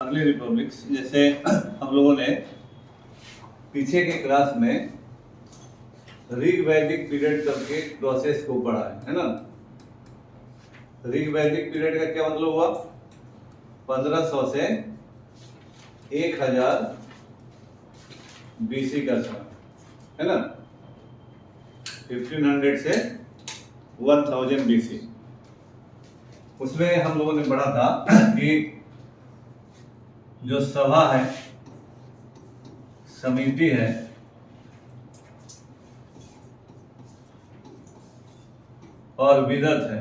Early republics, जैसे हम लोगों ने पीछे के क्लास में ऋग वैदिक पीरियड करके प्रोसेस को पढ़ा है ना। ऋग वैदिक पीरियड का क्या मतलब हुआ? 1500 से 1000 BC का समय है ना। 1500 से 1000 BC। उसमें हम लोगों ने पढ़ा था कि जो सभा है, समिति है, और विदत है,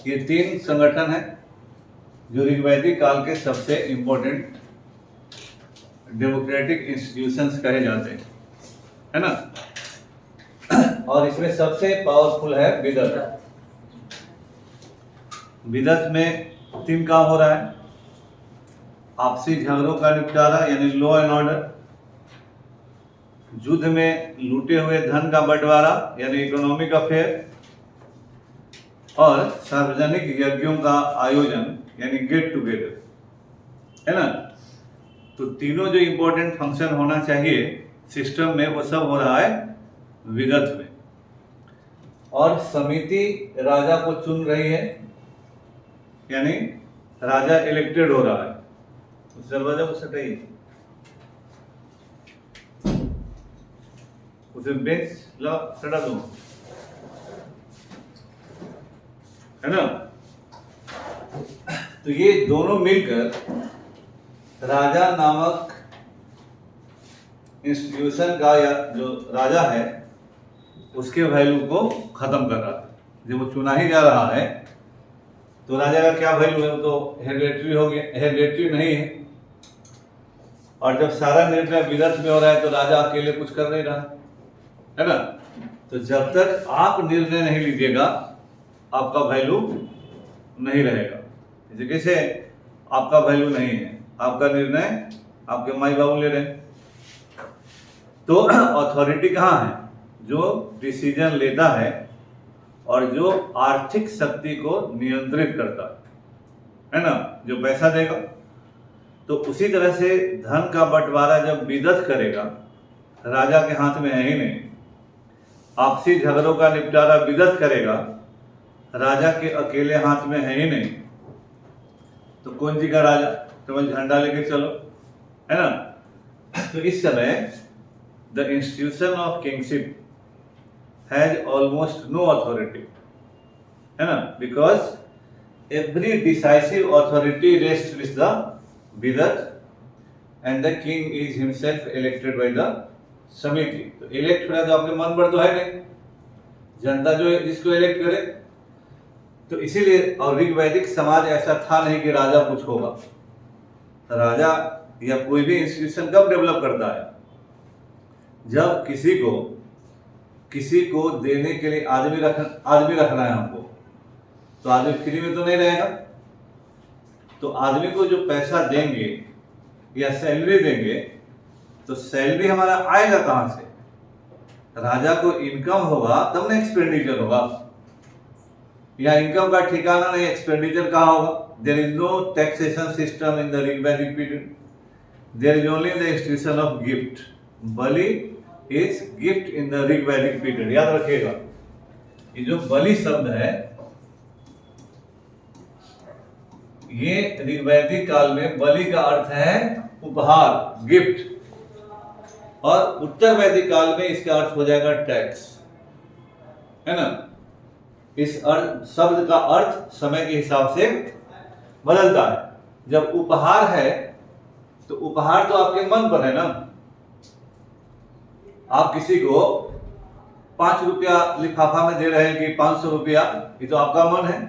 ये तीन संगठन है जो ऋग्वैदिक काल के सबसे इंपॉर्टेंट डेमोक्रेटिक इंस्टीट्यूशंस कहे जाते हैं, है ना। और इसमें सबसे पावरफुल है विदत। विदत में तीन काम हो रहा है: आपसी झगड़ों का निपटारा यानी लॉ एंड ऑर्डर, युद्ध में लूटे हुए धन का बंटवारा यानी इकोनॉमिक अफेयर, और सार्वजनिक यज्ञों का आयोजन यानी गेट टुगेदर, है ना। तो तीनों जो इंपॉर्टेंट फंक्शन होना चाहिए सिस्टम में, वो सब हो रहा है विदत में। और समिति राजा को चुन रही है, यानी राजा इलेक्टेड हो रहा है। उस दरवाजा को सटाइए, उसे बेंच ला सटा दो, है ना। तो ये दोनों मिलकर राजा नामक इंस्टीट्यूशन का, या जो राजा है उसके वैल्यू को खत्म कर रहा है। जब वो चुना ही जा रहा है तो राजा का क्या वैल्यू है? वो तो हेरिडेटरी हो गया, हेरिडेटरी नहीं है। और जब सारा निर्णय विदत में हो रहा है तो राजा अकेले कुछ कर नहीं रहा है ना। तो जब तक आप निर्णय नहीं लीजिएगा आपका वैल्यू नहीं रहेगा। जैसे कैसे आपका वैल्यू नहीं है, आपका निर्णय आपके माई बाबू ले रहे हैं। तो अथॉरिटी कहाँ है? जो डिसीजन लेता है और जो आर्थिक शक्ति को नियंत्रित करता है ना, जो पैसा देगा। तो उसी तरह से धन का बंटवारा जब विदत करेगा, राजा के हाथ में है ही नहीं। आपसी झगड़ों का निपटारा विदत करेगा, राजा के अकेले हाथ में है ही नहीं। तो कौन जी का राजा? केवल झंडा लेके चलो, है ना। तो इस समय the institution of kingship has almost no authority, है ना, because every decisive authority rest with the vidatha and the king is himself elected by the samiti. तो इलेक्ट होना तो आपके मन पर तो है नहीं, जनता जो है जिसको इलेक्ट करे। तो इसीलिए और ऋग्वैदिक समाज ऐसा था नहीं कि राजा कुछ होगा। राजा या कोई भी इंस्टीट्यूशन कब डेवलप करता है? जब किसी को देने के लिए आदमी रखना है हमको, तो आदमी फ्री में तो नहीं रहेगा। तो आदमी को जो पैसा देंगे या सैलरी देंगे, तो सैलरी हमारा आएगा कहां से? राजा को इनकम होगा तब ना एक्सपेंडिचर होगा, या इनकम का ठिकाना नहीं, एक्सपेंडिचर कहाँ होगा? There is no taxation system in the Rigvedic period. There is only the institution of gift. Bali is gift in the Rigvedic period, याद रखिएगा। ये जो बलि शब्द है, ये ऋग्वैदिक काल में बलि का अर्थ है उपहार, गिफ्ट। और उत्तर वैदिक काल में इसका अर्थ हो जाएगा टैक्स, है ना। इस अर्थ शब्द का अर्थ समय के हिसाब से बदलता है। जब उपहार है तो उपहार तो आपके मन पर है ना। आप किसी को 5 रुपया लिफाफा में दे रहे हैं कि 500 रुपया, ये तो आपका मन है।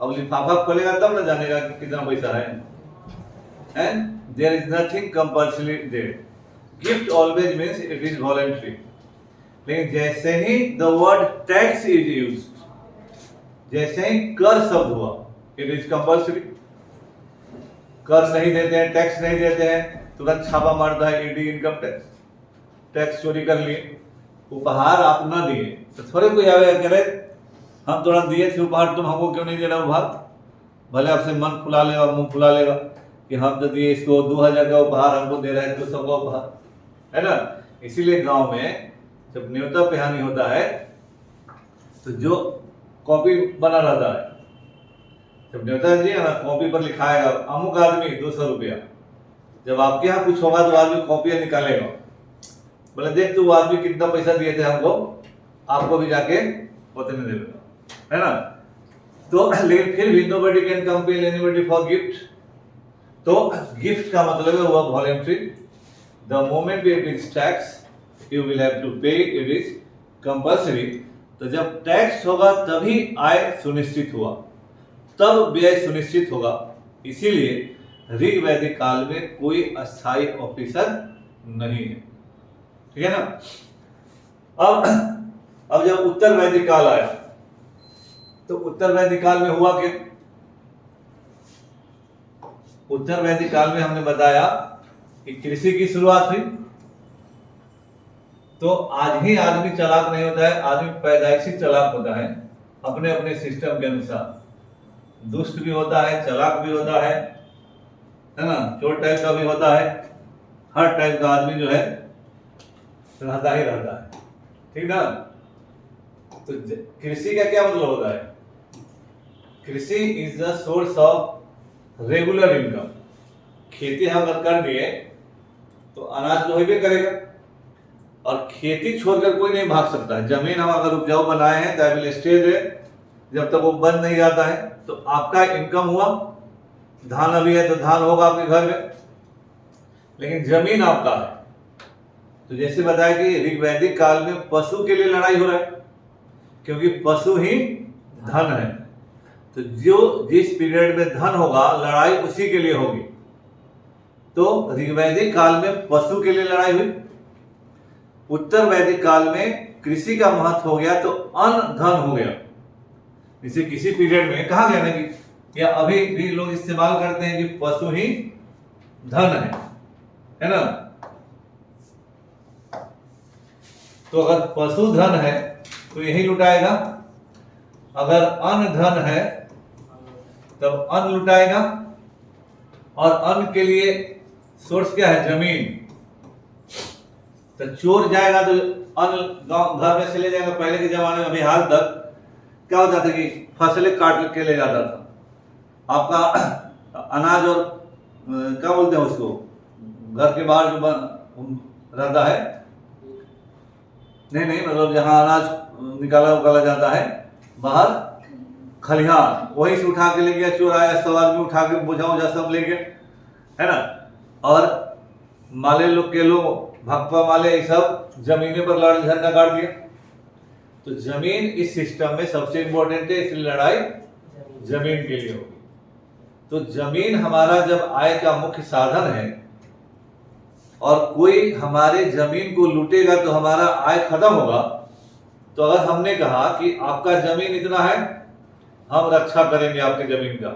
अब लिफाफा खोलेगा तब ना जानेगा कि कितना पैसा है। And there is nothing compulsory there. Gift always means it is voluntary. लेकिन जैसे ही the word tax is used, जैसे ही कर शब्द हुआ, इट इज कंपल्सरी। कर नहीं देते हैं, टैक्स नहीं देते हैं, तुरंत छापा मारता है ईडी, इनकम टैक्स। टैक्स चोरी कर लिए। उपहार आप ना दिए तो थोड़े कोई आएगा करे हम तुरंत दिए थे उपहार, तुम हमको क्यों नहीं दे रहे उपहार? भले आपसे मन फुला लेगा, मुंह फुला लेगा कि हम तो दिए इसको 2000 का उपहार, हमको दे रहे हैं 200 का उपहार, है ना। इसीलिए गांव में जब न्योता पिहानी होता है तो जो कॉपी बना रहता है, जब न्योता जी है ना कॉपी पर लिखाएगा अमुक आदमी 200 रुपया, जब आपके यहाँ कुछ होगा तो आदमी कॉपियां निकालेगा, बोले देख तू वो आदमी कितना पैसा दिए थे हमको, आपको भी जाके उतने दे देगा, है ना। तो लेकिन फिर भी nobody can compel anybody for gift, तो गिफ्ट का मतलब है हुआ voluntary. The moment it is tax you will have to pay, it is compulsory. तो जब टैक्स होगा तभी आय सुनिश्चित हुआ, तब व्यय सुनिश्चित होगा। इसीलिए ऋग वैदिक काल में कोई अस्थायी ऑफिसर नहीं है, ठीक है ना। अब जब उत्तर वैदिक काल आया तो उत्तर वैदिक काल में हुआ क्या? उत्तर वैदिक काल में हमने बताया कि कृषि की शुरुआत हुई। तो आज ही आदमी चालाक नहीं होता है, आदमी पैदाइशी चालाक होता है अपने अपने सिस्टम के अनुसार। दुष्ट भी होता है, चालाक भी होता है ना, चोर टाइप का भी होता है, हर टाइप का आदमी जो है रहता ही रहता है, ठीक ना। तो कृषि का क्या मतलब होता है? कृषि is the source of regular income. खेती हम अगर कर दिए तो अनाज तो होबे करेगा, और खेती छोड़कर कोई नहीं भाग सकता है। जमीन हम अगर उपजाऊ बनाए हैं दैट विल स्टे देयर, जब तक वो बंद नहीं जाता है। तो आपका इनकम हुआ, धान अभी है तो धान होगा आपके घर में, लेकिन जमीन आपका है। तो जैसे बताया कि ऋग्वैदिक काल में पशु के लिए लड़ाई हो रहा है, क्योंकि पशु ही धन है। तो जो जिस पीरियड में धन होगा लड़ाई उसी के लिए होगी। तो ऋग्वैदिक काल में पशु के लिए लड़ाई हुई, उत्तर वैदिक काल में कृषि का महत्व हो गया तो अन्न धन हो गया। जैसे किसी पीरियड में कहा गया ना कि या अभी भी लोग इस्तेमाल करते हैं कि पशु ही धन है ना। तो अगर पशु धन है तो यही लुटाएगा, अगर अन्न धन है तब अन्न लुटाएगा, और अन्न के लिए सोर्स क्या है? जमीन। तो चोर जाएगा तो अन्न गांव घर में से ले जाएगा। पहले के जमाने में, अभी हाल तक क्या होता था कि फसलें काट के ले जाता था आपका अनाज, और क्या बोलते हैं उसको, घर के बाहर जो रहता है, नहीं मतलब जहां अनाज निकाला उकाला जाता है बाहर, खलिहान, वहीं से उठा के ले गया चोर, आया सब आदमी उठा के बोझा उझा सब ले गया, है ना। और माले लोग के लोग भक्पा माले ये सब जमीने पर लड़ झंडा गाड़ दिया। तो जमीन इस सिस्टम में सबसे इंपॉर्टेंट है, इसलिए लड़ाई जमीन के लिए होगी। तो जमीन हमारा जब आय का मुख्य साधन है और कोई हमारे जमीन को लूटेगा तो हमारा आय खत्म होगा। तो अगर हमने कहा कि आपका जमीन इतना है, हम रक्षा करेंगे आपके जमीन का,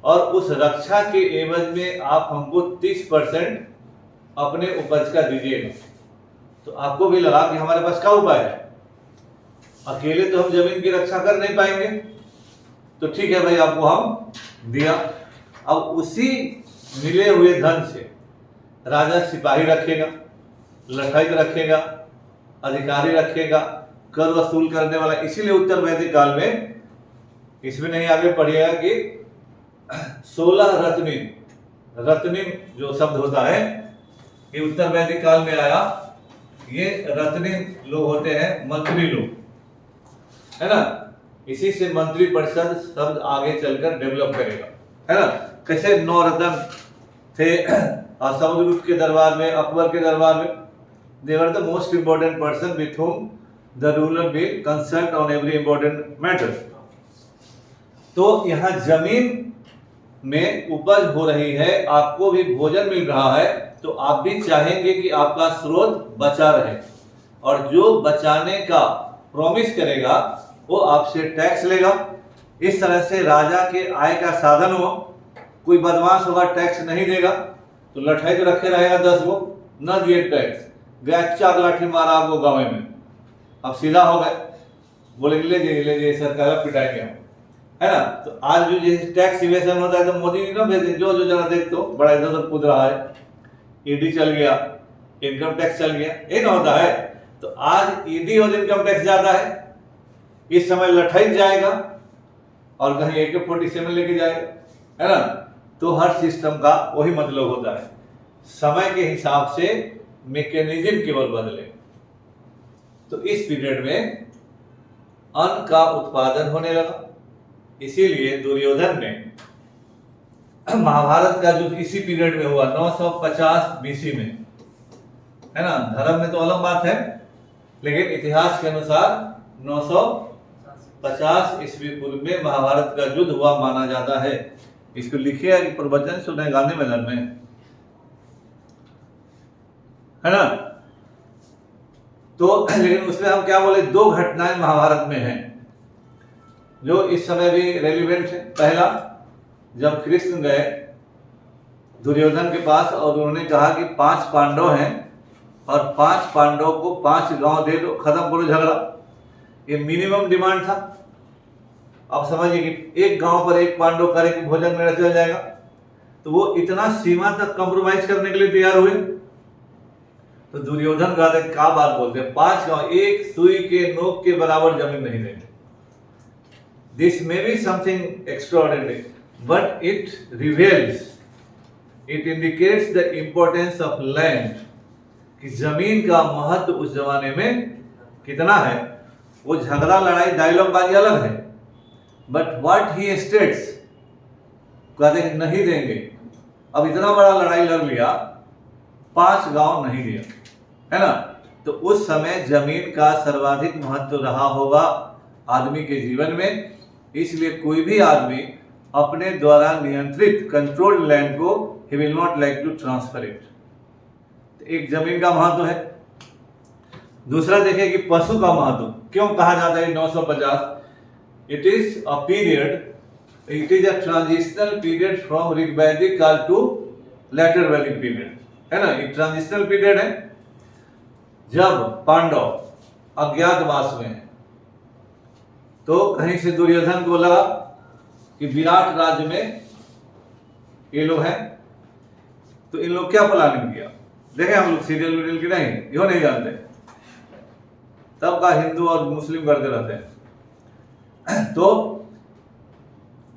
और उस रक्षा के एवज में आप हमको 30% अपने उपज का दीजिएगा, तो आपको भी लगा कि हमारे पास क्या उपाय है, अकेले तो हम जमीन की रक्षा कर नहीं पाएंगे, तो ठीक है भाई आपको हम दिया। अब उसी मिले हुए धन से राजा सिपाही रखेगा, लठाई रखेगा, अधिकारी रखेगा, कर वसूल करने वाला। इसीलिए उत्तर वैदिक काल में, इसमें नहीं आगे पढ़िएगा कि 16 रत्निन जो शब्द होता है ये उत्तर वैदिक काल में आया। ये रत्निन लोग होते हैं मंत्री लोग, है ना। इसी से मंत्री परिषद शब्द आगे चलकर डेवलप करेगा, है ना। कैसे 9 रत्न थे समुद्रगुप्त के दरबार में, अकबर के दरबार में, they were the most important person with whom the ruler will consult on every important matter। तो यहाँ जमीन में उपज हो रही है, आपको भी भोजन मिल रहा है, तो आप भी चाहेंगे कि आपका स्रोत बचा रहे, और जो बचाने का प्रॉमिस करेगा वो आपसे टैक्स लेगा। इस तरह से राजा के आय का साधन हो। कोई बदमाश होगा, टैक्स नहीं देगा, तो लठाई तो रखे रहेगा 10 गो, न दिए टैक्स, गया 4 लाठी मारा आपको गाँव में, अब सीधा हो गए, बोले ले जाइए सरकार पिटाएंगे हम, है ना। तो आज भी जैसे टैक्स इवेशन होता है तो मोदी ने ना भेजे, जो जो जरा देख तो बड़ा इधर उधर कूद रहा है, ईडी चल गया, इनकम टैक्स चल गया, ये ना होता है। तो आज ईडी और इनकम टैक्स ज्यादा है, इस समय लठैत जाएगा और कहीं AK-47 लेके जाएगा, है ना। तो हर सिस्टम का वही मतलब होता है, समय के हिसाब से मैकेनिज्म केवल बदले। तो इस पीरियड में अन्न का उत्पादन होने लगा, इसीलिए दुर्योधन ने महाभारत का युद्ध इसी पीरियड में हुआ 950 BC में, है ना। धर्म में तो अलग बात है, लेकिन इतिहास के अनुसार 950 ईस्वी पूर्व में महाभारत का युद्ध हुआ माना जाता है। इसको लिखे है कि प्रवचन सुने गांधी मैदान में, है ना। तो लेकिन उसमें हम क्या बोले, दो घटनाएं महाभारत में हैं जो इस समय भी रेलिवेंट है। पहला, जब कृष्ण गए दुर्योधन के पास और उन्होंने कहा कि 5 पांडव हैं और 5 पांडवों को 5 गांव दे दो, खत्म करो झगड़ा। ये मिनिमम डिमांड था। आप समझिए कि एक गांव पर एक पांडव करे कि भोजन मेरा चल जाएगा, तो वो इतना सीमा तक कॉम्प्रोमाइज करने के लिए तैयार हुए। तो दुर्योधन कहते क्या बात बोलते हैं, 5 गांव एक सुई के नोक के बराबर जमीन नहीं देंगे। This may be something extraordinary, but it reveals, it indicates the importance of land, कि जमीन का महत्व उस जमाने में कितना है। वो झगड़ा लड़ाई डायलॉग बाजी अलग है, बट व्हाट ही स्टेट्स, कहते हैं नहीं देंगे। अब इतना बड़ा लड़ाई लड़ लिया, 5 गांव नहीं दिया, है ना। तो उस समय जमीन का सर्वाधिक महत्व रहा होगा आदमी के जीवन में, इसलिए कोई भी आदमी अपने द्वारा नियंत्रित कंट्रोल्ड लैंड को he will not like to transfer it. एक जमीन का महत्व है। दूसरा देखिए कि पशु का महत्व क्यों कहा जाता है 950। It is a period, it is a transitional period from Rigvedic काल टू लेटर वैदिक पीरियड, है ना। एक ट्रांजिशनल पीरियड है जब पांडव अज्ञातवास में है। तो कहीं से दुर्योधन को लगा कि विराट राज्य में ये लोग हैं, तो इन लोग क्या प्लानिंग किया। देखें हम लोग सीरियल वीरियल की नहीं, यो नहीं जानते, तब का हिंदू और मुस्लिम करते रहते हैं। तो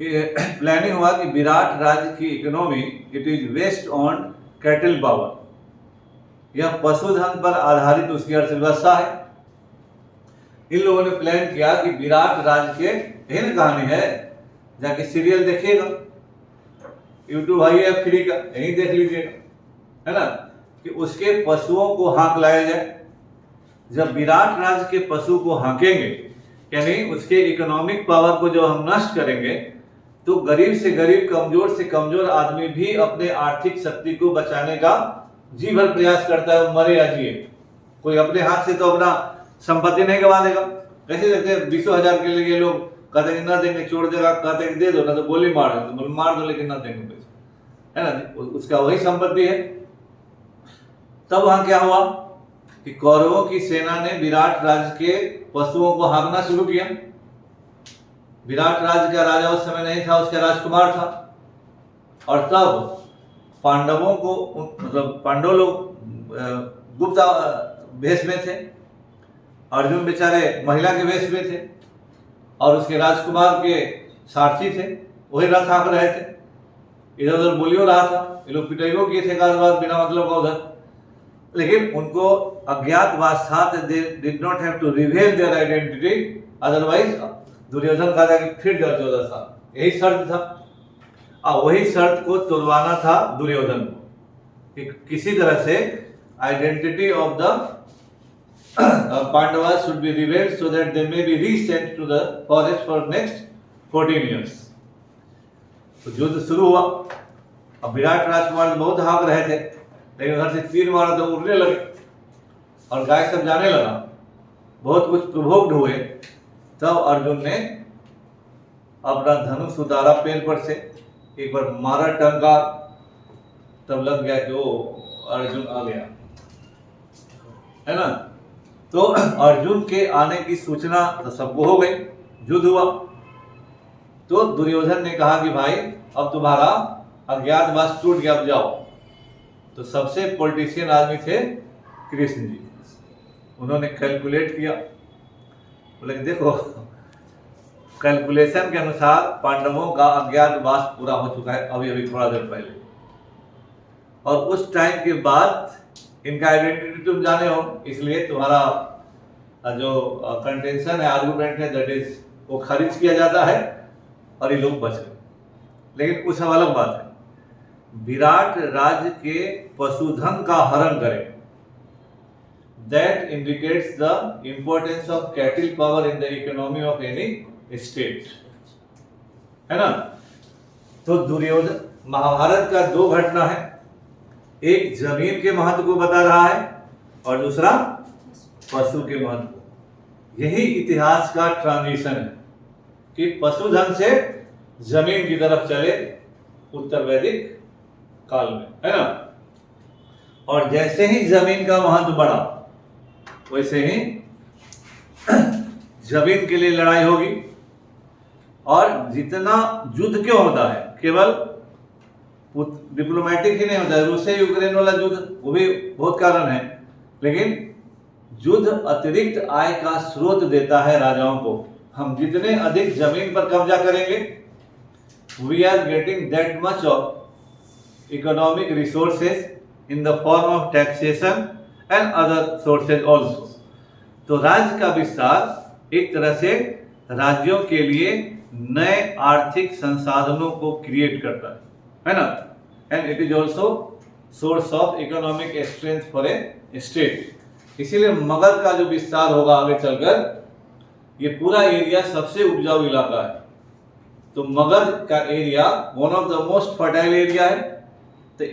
प्लानिंग हुआ कि विराट राज्य की economy it is based on cattle power, यह पशुधन पर आधारित उसकी अर्थव्यवस्था है। इन लोगों ने प्लान किया कि विराट राज्य के, यही ना कहानी है, जाके सीरियल देखिएगा, यूट्यूब है फ्री का, यही देख लीजिएगा, है ना, कि उसके पशुओं को हाँक लाया जाए। जब विराट राज्य के पशु को हाँकेंगे, यानी उसके इकोनॉमिक पावर को जब हम नष्ट करेंगे, तो गरीब से गरीब, कमजोर से कमजोर आदमी भी अपने आर्थिक शक्ति को बचाने का जी भर प्रयास करता है, मरे या जिए। कोई अपने हाथ से तो अपना संपत्ति नहीं गवा देगा। कैसे देखते हैं 20,000 के लिए लोग कहते हैं ना देंगे, छोड़ देगा, कहते हैं दे दो, ना तो गोली मार दो, तो मार दो लेकिन ना देंगे पैसे, है ना, उसका वही संपत्ति है। तब वहां क्या हुआ कि कौरवों की सेना ने विराट राज्य के पशुओं को हाँकना शुरू किया। विराट राज्य का राजा उस समय नहीं था, उसका राजकुमार था। और तब पांडवों को, मतलब पांडव लोग गुप्त वेश में थे, अर्जुन बेचारे महिला के वेश में थे, और उसके राजकुमार के सारथी थे, वही रथ हाँक रहे थे। इधर उधर बोलियो रहा था, ये लोग पिटाइयों किए थे बार बिना मतलब का उधर, लेकिन उनको अज्ञातवास था, they did not have to reveal their identity, otherwise Duryodhan का कि फिर जाओ 14 साल, यही शर्त था। वही शर्त को तोड़वाना था दुर्योधन को, कि किसी तरह से identity of the Pandavas should be revealed so that they may be recent to the forest for next 14 years। तो युद्ध शुरू हुआ। अब विराट राजकुमार बहुत हाँक रहे थे, लेकिन उधर से तीर मारा तो उड़ने लगे और गाय सब जाने लगा, बहुत कुछ प्रोवोक्ड हुए। तब अर्जुन ने अपना धनुष उतारा पेड़ पर से, एक बार मारा टंका, तब लग गया कि वो अर्जुन आ गया, है ना। तो अर्जुन के आने की सूचना तो सबको हो गई, युद्ध हुआ। तो दुर्योधन ने कहा कि भाई अब तुम्हारा अज्ञातवास टूट गया, अब जाओ। तो सबसे पॉलिटिशियन आदमी थे कृष्ण जी। उन्होंने कैलकुलेट किया, बोले देखो कैलकुलेशन के अनुसार पांडवों का अज्ञातवास पूरा हो चुका है अभी अभी थोड़ा देर पहले, और उस टाइम के बाद इनका आइडेंटिटी तुम जाने हो, इसलिए तुम्हारा जो कंटेंशन है, आर्गुमेंट है, दैट इज वो खारिज किया जाता है और ये लोग बच गए। लेकिन कुछ अलग बात है, विराट राज्य के पशुधन का हरण करे, that indicates the importance of कैटिल power in the economy of any state, है ना। तो दुर्योधन, महाभारत का दो घटना है, एक जमीन के महत्व को बता रहा है और दूसरा पशु के महत्व। यही इतिहास का ट्रांजिशन है कि पशुधन से जमीन की तरफ चले उत्तर वैदिक काल में, है ना। और जैसे ही जमीन का महत्व बढ़ा वैसे ही जमीन के लिए लड़ाई होगी। और जितना युद्ध क्यों होता है, केवल डिप्लोमेटिक ही नहीं होता है, रूस से यूक्रेन वाला युद्ध वो भी बहुत कारण है, लेकिन युद्ध अतिरिक्त आय का स्रोत देता है राजाओं को। हम जितने अधिक जमीन पर कब्जा करेंगे, we are getting that much of economic resources in the form of taxation and other sources also. तो राज्य का विस्तार एक तरह से राज्यों के लिए नए आर्थिक संसाधनों को क्रिएट करता है ना, and it is also source of economic strength for a state. इसीलिए मगध का जो विस्तार होगा आगे चलकर, ये पूरा एरिया सबसे उपजाऊ इलाका है। तो मगध का area one of the most fertile area है। तो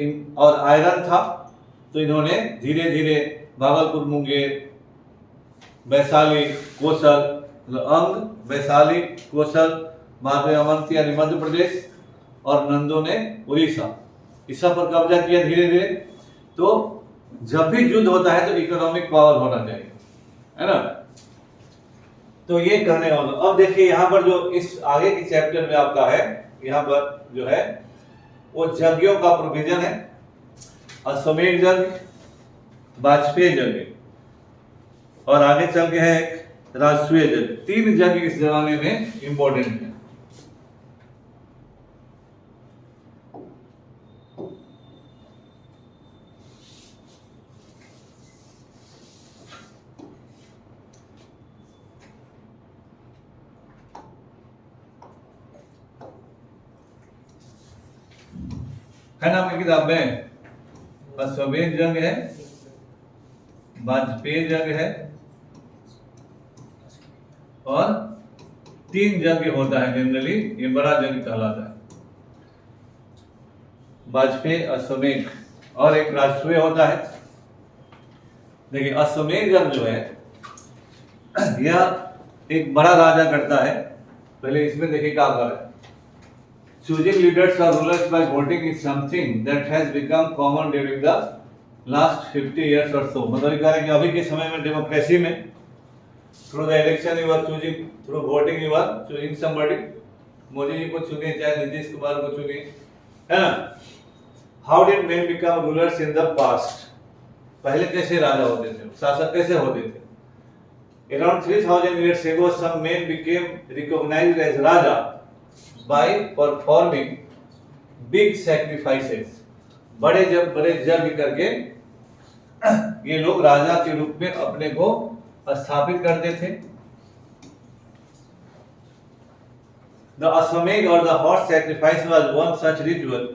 और आयरन था, तो इन्होंने धीरे धीरे भागलपुर, मुंगेर, वैशाली, कौशल, अंग, वैशाली, कौशल, बाद में अवंती यानी मध्य प्रदेश, और नंदों ने उड़ीसा, इस सब पर कब्जा किया धीरे धीरे। तो जब भी युद्ध होता है तो इकोनॉमिक पावर होना चाहिए, है ना। तो ये कहने वाला। अब देखिए यहाँ पर जो इस आगे के चैप्टर में आपका है, यहाँ पर जो है वो यज्ञों का प्रोविजन है, अश्वमेध यज्ञ, वाजपेयी यज्ञ, और आगे चल के है एक राष्ट्रीय यज्ञ। तीन यज्ञ इस जमाने में इंपॉर्टेंट है। है ना आपकी किताब में, अश्वमेध यज्ञ है, वाजपेयी यज्ञ है, और तीन यज्ञ होता है जनरली, ये बड़ा यज्ञ कहलाता है। वाजपेयी, अश्वमेध और एक राष्ट्रीय होता है। देखिए अश्वमेध यज्ञ जो है यह एक बड़ा राजा करता है। पहले इसमें देखिए क्या कर है, choosing leaders or rulers by voting is something that has become common during the last 50 years or so। मतलब कह रहे हैं कि अभी के समय में डेमोक्रेसी में through the election you are choosing, through voting you are choosing somebody. Modi ji को चुनिए चाहे नीतीश कुमार को चुनिए, है ना। How did men become rulers in the past? पहले कैसे राजा होते थे, शासक कैसे होते थे। Around 3000 years ago some men became recognized as raja by performing big sacrifices। बड़े यज्ञ करके ये लोग राजा के रूप में अपने को स्थापित करते थे। The Ashwamedh or the horse sacrifice was one such ritual।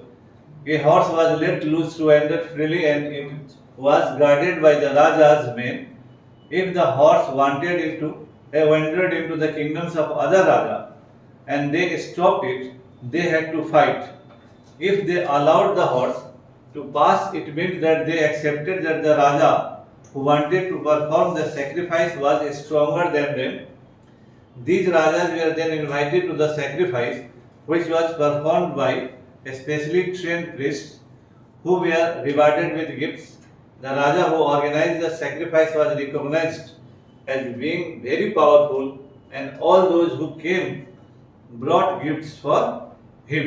A horse was let loose to wander freely and it was guarded by the Raja's men। If the horse wandered into the kingdoms of other Raja and they stopped it, they had to fight। If they allowed the horse to pass, it meant that they accepted that the Raja who wanted to perform the sacrifice was stronger than them। These Rajas were then invited to the sacrifice, which was performed by specially trained priests who were rewarded with gifts। The Raja who organized the sacrifice was recognized as being very powerful, and all those who came brought gifts for him.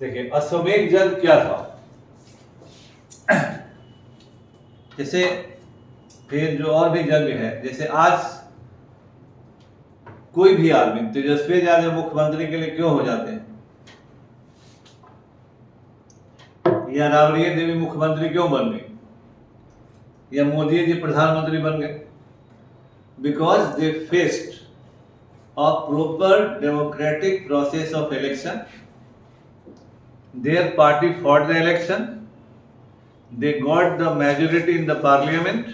देखिए अश्वमेध यज्ञ क्या था। जैसे फिर जो और भी यज्ञ है, जैसे आज कोई भी आदमी तेजस्वी यादव मुख्यमंत्री के लिए क्यों हो जाते हैं, या राबड़ी देवी मुख्यमंत्री क्यों बन गई, या मोदी जी प्रधानमंत्री बन गए? Because they faced a proper democratic process of election, their party fought the election, they got the majority in the parliament,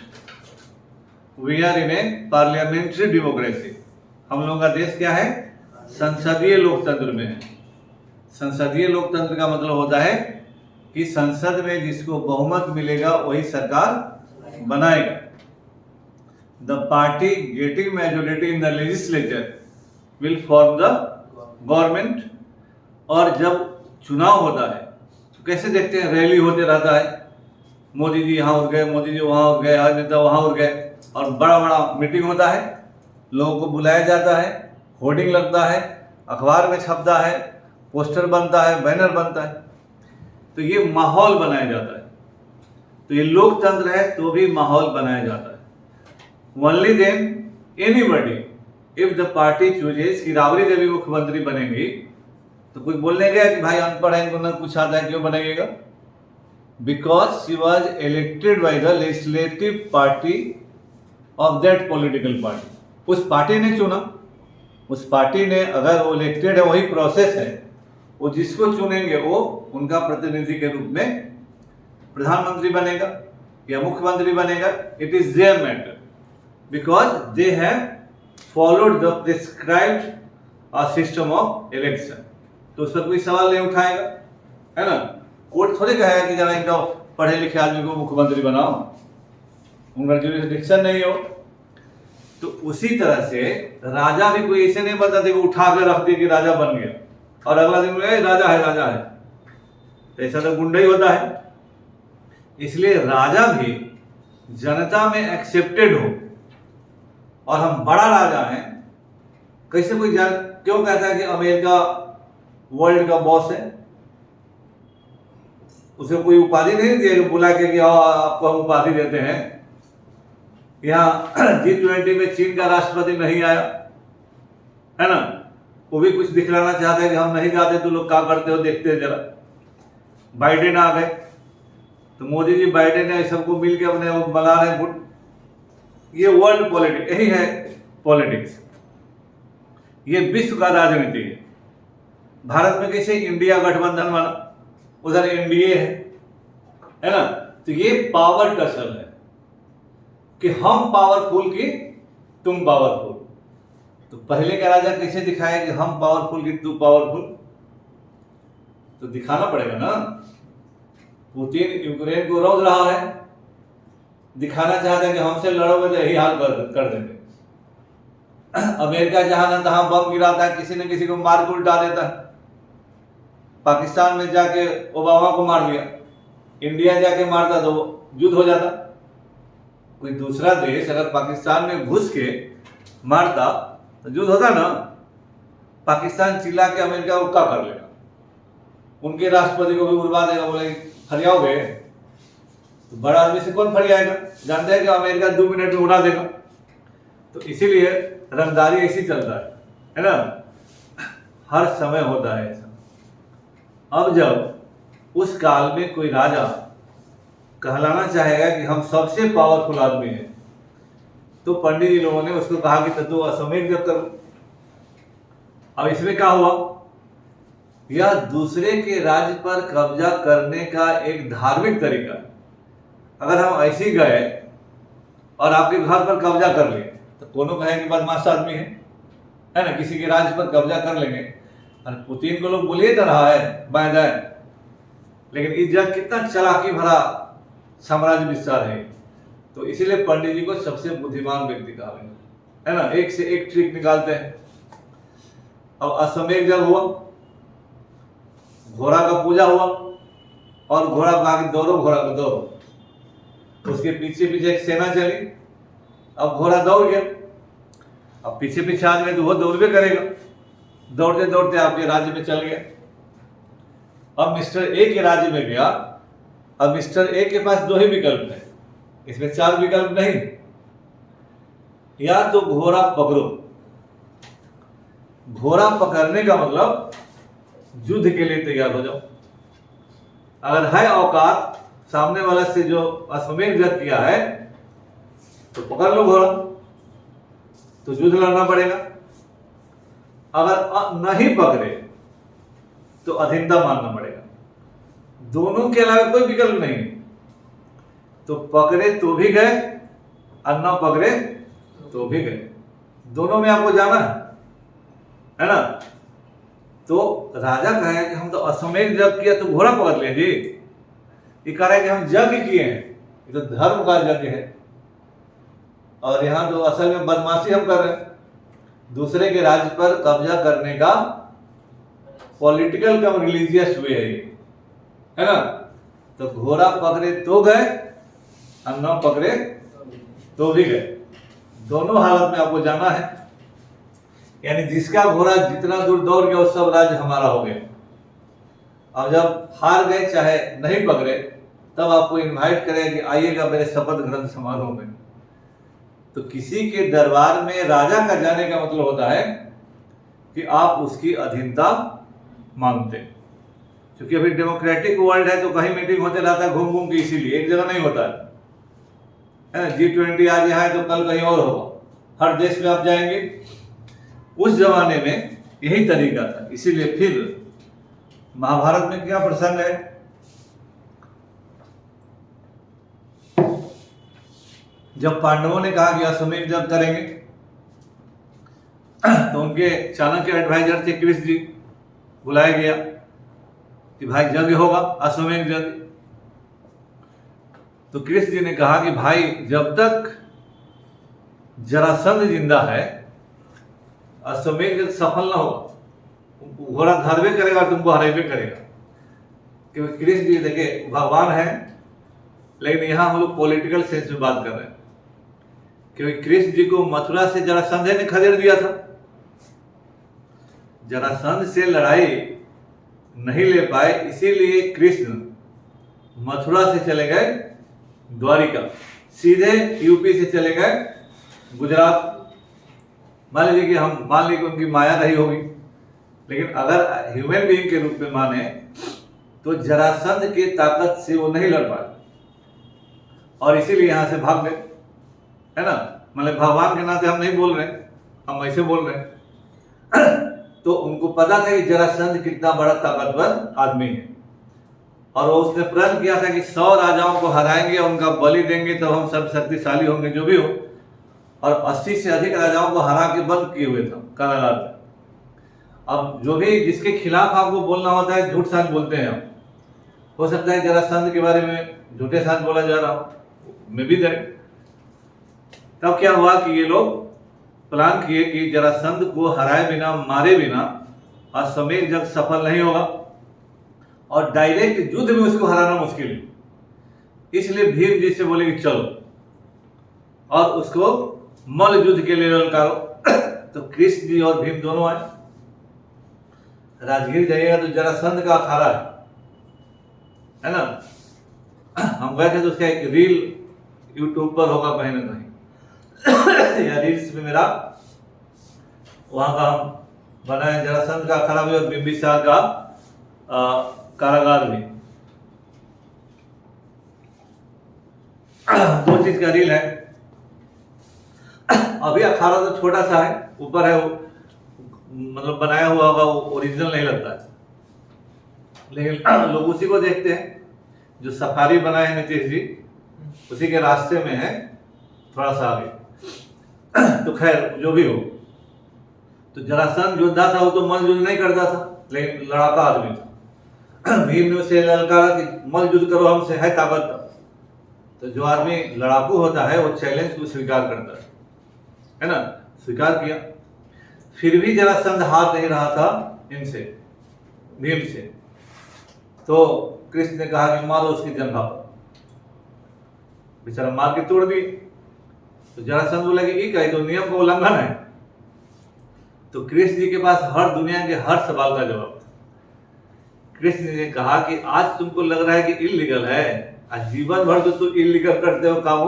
we are in a parliamentary democracy. हम लोगों का देश क्या है? संसदीय लोकतंत्र में है। संसदीय लोकतंत्र का मतलब होता है कि संसद में जिसको बहुमत मिलेगा वही सरकार बनाएगा। The party getting majority in the legislature will form the government. और जब चुनाव होता है तो कैसे देखते हैं? रैली होते रहता है, मोदी जी यहाँ उठ गए, मोदी जी वहाँ उठ गए, हर नेता वहाँ उठ गए, और बड़ा बड़ा मीटिंग होता है, लोगों को बुलाया जाता है, होर्डिंग लगता है, अखबार में छपता है, पोस्टर बनता है, बैनर बनता है, तो ये माहौल बनाया जाता है। तो ये लोकतंत्र है तो भी माहौल बनाया जाता है। Only then anybody if the party chooses कि राबड़ी देवी मुख्यमंत्री बनेंगी, तो कोई बोलने गया कि भाई अनपढ़ है, इनको ना कुछ आता है, क्यों बनेगा? Because she was elected by the legislative party of that political party. उस पार्टी ने चुना, उस पार्टी ने, अगर वो इलेक्टेड है, वही प्रोसेस है, वो जिसको चुनेंगे वो उनका प्रतिनिधि के रूप में प्रधानमंत्री बनेगा या मुख्यमंत्री बनेगा। It is their matter because they have followed the prescribed system of election. तो उस पर कोई सवाल नहीं उठाएगा, है ना? कोर्ट थोड़े कहेगा कि जरा इनका पढ़े लिखे आदमी को मुख्यमंत्री बनाओ, उनका जुरिस्डिक्शन नहीं हो। तो उसी तरह से राजा भी कोई ऐसे नहीं बताते कि उठा कर रख दिए कि राजा बन गया और अगला दिन राजा है, राजा है, तो ऐसा तो गुंडा ही होता है। इसलिए राजा भी जनता में एक्सेप्टेड हो, और हम बड़ा राजा हैं। कैसे कोई क्यों कहता है कि अमेरिका वर्ल्ड का बॉस है? उसे कोई उपाधि नहीं दिया बुला के कि आपको हम उपाधि देते हैं। यहाँ G20 में चीन का राष्ट्रपति नहीं आया, है ना? वो भी कुछ दिखलाना चाहते हैं कि हम नहीं जाते तो लोग क्या करते हो, देखते हैं जरा। बाइडेन आ गए तो मोदी जी बाइडेन है, सबको मिल के अपने वो बना रहे हैं गुट। ये वर्ल्ड पॉलिटिक्स, यही है पॉलिटिक्स, ये विश्व का राजनीति है। भारत में कैसे इंडिया गठबंधन बना, उधर एनडीए है ना? तो ये पावर टसल है कि हम पावरफुल की तुम पावरफुल। तो पहले का राजा कैसे दिखाया कि हम पावरफुल की तू पावरफुल? तो दिखाना पड़ेगा ना। पुतिन यूक्रेन को रोक रहा है, दिखाना चाहते हैं कि हमसे लड़ोगे तो यही हाल कर देंगे। अमेरिका जहां न तहां बम गिराता है, किसी न किसी को मार के उल्टा देता है। पाकिस्तान में जाके ओबामा को मार दिया, इंडिया जाके मारता तो युद्ध हो जाता। कोई दूसरा देश अगर पाकिस्तान में घुस के मारता तो युद्ध होता ना। पाकिस्तान चिल्ला के अमेरिका को क्या कर लेगा? उनके राष्ट्रपति को भी उड़वा देगा, बोले फरियाओगे तो बड़ा आदमी से कौन फरियाएगा? जानते हैं कि अमेरिका 2 मिनट में उड़ा देगा। तो इसीलिए रंगदारी ऐसी चलता है ना? हर समय होता है ऐसा। अब जब उस काल में कोई राजा कहलाना चाहेगा कि हम सबसे पावरफुल आदमी हैं, तो पंडित जी लोगों ने उसको कहा कि तू अश्वमेध यज्ञ करो। अब इसमें क्या हुआ? यह दूसरे के राज्य पर कब्जा करने का एक धार्मिक तरीका है। अगर हम ऐसे गए और आपके घर पर कब्जा कर लिए तो कोनो कहेंगे बदमाश आदमी है ना? किसी के राज्य पर कब्जा कर लेंगे। और पुतिन को लोग बोलिए तो रहा है बाय दाएं, लेकिन इस जग कितना चालाकी भरा साम्राज्य विस्तार है। तो इसीलिए पंडित जी को सबसे बुद्धिमान व्यक्ति कहा गया, है ना? एक से एक ट्रिक निकालते हैं। अब अश्वमेध जब हुआ, घोड़ा का पूजा हुआ, और घोड़ा कहा कि दौड़ो, घोड़ा को दौड़ो। उसके पीछे पीछे एक सेना चली, अब घोड़ा दौड़ गया, अब पीछे पीछे आदमी तो वो दौड़बे करेगा, दौड़ते दौड़ते आपके राज्य में चल गया। अब मिस्टर ए के राज्य में गया। अब मिस्टर ए के पास 2 ही विकल्प है, इसमें 4 विकल्प नहीं। या तो घोड़ा पकड़ो, घोड़ा पकड़ने का मतलब युद्ध के लिए तैयार हो जाओ। अगर है औकात सामने वाला से जो अश्वमेध यज्ञ किया है तो पकड़ लो घोड़ा, तो युद्ध लड़ना पड़ेगा। अगर नहीं पकड़े तो अधीनता मानना पड़ेगा। दोनों के अलावा कोई विकल्प नहीं। तो पकड़े तो भी गए और न पकड़े तो भी गए, दोनों में आपको जाना है ना। तो राजा कहे कि हम तो अश्वमेध यज्ञ किया तो घोड़ा पकड़ ले जी। ये कह रहा है कि हम यज्ञ किए हैं, ये तो धर्म का यज्ञ है, और यहाँ तो असल में बदमाशी हम कर रहे हैं, दूसरे के राज्य पर कब्जा करने का पॉलिटिकल कम रिलीजियस वे है ये, है ना। तो घोड़ा पकड़े तो गए और न पकड़े तो भी गए, दोनों हालत में आपको जाना है। यानी जिसका घोड़ा जितना दूर दौड़ गया वो सब राज्य हमारा हो गया। अब जब हार गए चाहे नहीं पकड़े तब आपको इनवाइट करें कि आइएगा मेरे शपथ ग्रहण समारोह में। तो किसी के दरबार में राजा का जाने का मतलब होता है कि आप उसकी अधीनता मांगते। क्योंकि अभी डेमोक्रेटिक वर्ल्ड है तो कहीं मीटिंग होते रहता है घूम घूम के, इसीलिए एक जगह नहीं होता है ना। G20 आज यहाँ है तो कल कहीं और होगा, हर देश में आप जाएंगे। उस जमाने में यही तरीका था, इसीलिए फिर महाभारत में क्या प्रसंग है, जब पांडवों ने कहा कि अश्वमेध यज्ञ करेंगे तो उनके चाणक्य एडवाइजर थे कृष्ण जी, बुलाया गया कि भाई यज्ञ होगा अश्वमेध यज्ञ। तो कृष्ण जी ने कहा कि भाई जब तक जरासंध जिंदा है अश्वमेध यज्ञ सफल ना होगा। घोड़ा धरबे करेगा और तुमको हरेबे करेगा। क्योंकि कृष्ण जी देखिए भगवान है, लेकिन यहाँ हम लोग पॉलिटिकल सेंस में बात कर रहे हैं। क्योंकि कृष्ण जी को मथुरा से जरासंध ने खदेड़ दिया था। जरासंध से लड़ाई नहीं ले पाए, इसीलिए कृष्ण मथुरा से चले गए द्वारिका, सीधे यूपी से चले गए गुजरात। मान लीजिए कि उनकी माया रही होगी, लेकिन अगर ह्यूमन बीइंग के रूप में माने तो जरासंध की ताकत से वो नहीं लड़ पाए और इसीलिए यहां से भाग गए, है ना। मतलब भगवान के नाते हम नहीं बोल रहे, हम ऐसे बोल रहे हैं। तो उनको पता था कि जरासंध कितना बड़ा ताकतवर आदमी है, और वो उसने प्रण किया था कि 100 राजाओं को हराएंगे, उनका बलि देंगे तो हम सब शक्तिशाली होंगे जो भी हो। और 80 से अधिक राजाओं को हरा के बंद किए हुए थे कारागार में। अब जो भी जिसके खिलाफ आपको बोलना होता है झूठ साच बोलते हैं हम। हो सकता है जरासंध के बारे में झूठे साच बोला जा रहा हो, मैं भी दे। तब क्या हुआ कि ये लोग प्लान किए कि जरासंध को हराए बिना, मारे बिना अश्वमेध यज्ञ सफल नहीं होगा और डायरेक्ट युद्ध में उसको हराना मुश्किल है। इसलिए भीम जी से बोले कि चलो और उसको मल्ल युद्ध के लिए ललकारो। तो कृष्ण जी और भीम दोनों आए। राजगीर जाइएगा तो जरासंध का अखाड़ा है ना। हम गए थे तो उसका एक रील यूट्यूब पर होगा कहीं ना कहीं या रील्स में मेरा, वहां का हम बनाए जरासंध का अखाड़ा भी और बिंबिसार का कारागार भी। 2 चीज का रील है। अभी अखाड़ा तो छोटा सा है, ऊपर है वो, मतलब बनाया हुआ होगा, वो ओरिजिनल नहीं लगता है, लेकिन लोग उसी को देखते हैं। जो सफारी बनाए हैं नीतीश जी, उसी के रास्ते में है थोड़ा सा आगे। तो खैर जो भी हो, तो जरासंध योद्धा था, वो तो मल्ल युद्ध नहीं करता था, लेकिन लड़ाका आदमी था। भीम ने उसे ललकारा कि मल्ल युद्ध करो हमसे, है ताकत। तो जो आदमी लड़ाकू होता है वो चैलेंज को स्वीकार करता है ना। स्वीकार किया, फिर भी जरासंध हार नहीं रहा था इनसे, भीम से। तो कृष्ण ने कहा कि मारो उसकी जंघा पर। बेचारा मार के तोड़ दी। तो जरासंध बोला कि ये कहे तो नियम का उल्लंघन है। तो कृष्ण जी के पास हर दुनिया के हर सवाल का जवाब था। कृष्ण जी ने कहा कि आज तुमको लग रहा है कि इलीगल है, आज जीवन भर तो तुम इलीगल करते हो काम,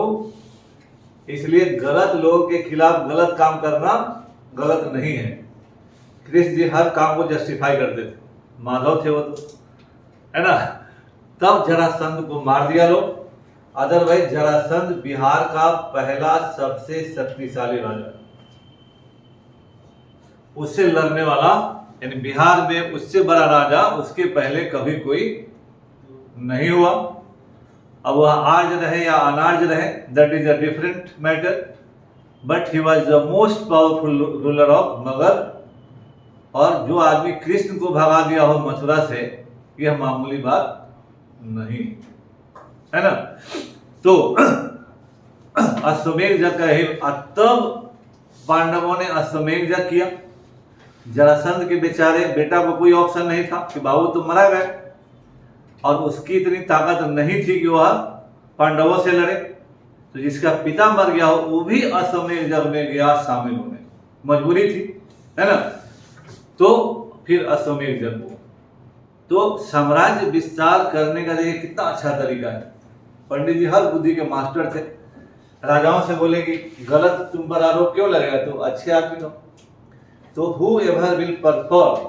इसलिए गलत लोगों के खिलाफ गलत काम करना गलत नहीं है। कृष्ण जी हर काम को जस्टिफाई करते थे, माधव थे वो तो, है ना। तब जरासंध को मार दिया लोग। अदरवाइज जरासंध बिहार का पहला सबसे शक्तिशाली राजा, उससे लड़ने वाला, यानी बिहार में उससे बड़ा राजा उसके पहले कभी कोई नहीं हुआ। अब वह आर्य रहे या अनार्य रहे, that is a different matter, but he was the most powerful ruler of Magadh. और जो आदमी कृष्ण को भगा दिया हो मथुरा से, यह मामूली बात नहीं है ना। तो अश्वमेध यज्ञ का तब पांडवों ने अश्वमेध यज्ञ किया। जरासंध के बेचारे बेटा को कोई ऑप्शन नहीं था कि बाबू तो मरा गए, और उसकी इतनी ताकत नहीं थी कि वह पांडवों से लड़े। तो जिसका पिता मर गया हो वो भी अश्वमेध यज्ञ में गया शामिल होने, मजबूरी थी, है ना। तो फिर अश्वमेध यज्ञ हुआ। तो साम्राज्य विस्तार करने का देखिए कितना अच्छा तरीका है। पंडित जी हर बुद्धि के मास्टर थे। राजाओं से बोले कि गलत तुम पर आरोप क्यों लगेगा, तो अच्छे आदमी हो। तो whoever will perform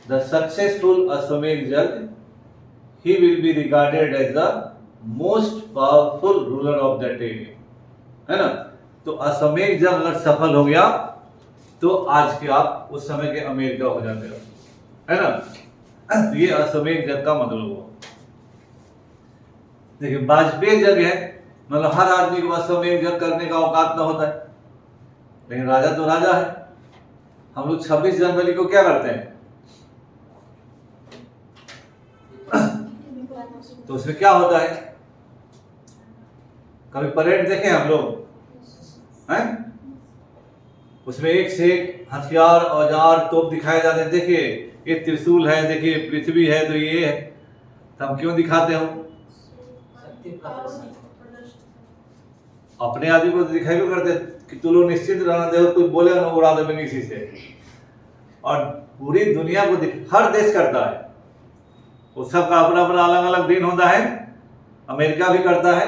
the successful Ashwamedh yajna, he will be regarded as the most powerful ruler of that area, है ना। तो अश्वमेध यज्ञ अगर सफल हो गया तो आज के आप उस समय के अमेरिका हो जाते हो, है ना। तो ये अश्वमेध यज्ञ का मतलब हुआ। देखिए वाजपेयी यज्ञ है, मतलब हर आदमी को अश्वमेध यज्ञ करने का औकात न होता है, लेकिन राजा तो राजा है। हम लोग 26 जनवरी को क्या करते हैं, तो उसमें क्या होता है, कभी परेड देखे हम लोग हैं, उसमें एक से एक हथियार औजार तोप दिखाए जाते हैं। देखिए ये त्रिशूल है, देखिए पृथ्वी है, तो ये है। तो हम क्यों दिखाते हो, अपने आदमी को दिखाई क्यों करते कि तू लोग निश्चित रहना, देखो कोई बोले ना उड़ा दे किसी से। और पूरी दुनिया को हर देश करता है, उस सब का अपना अपना अलग अलग दिन होता है। अमेरिका भी करता है,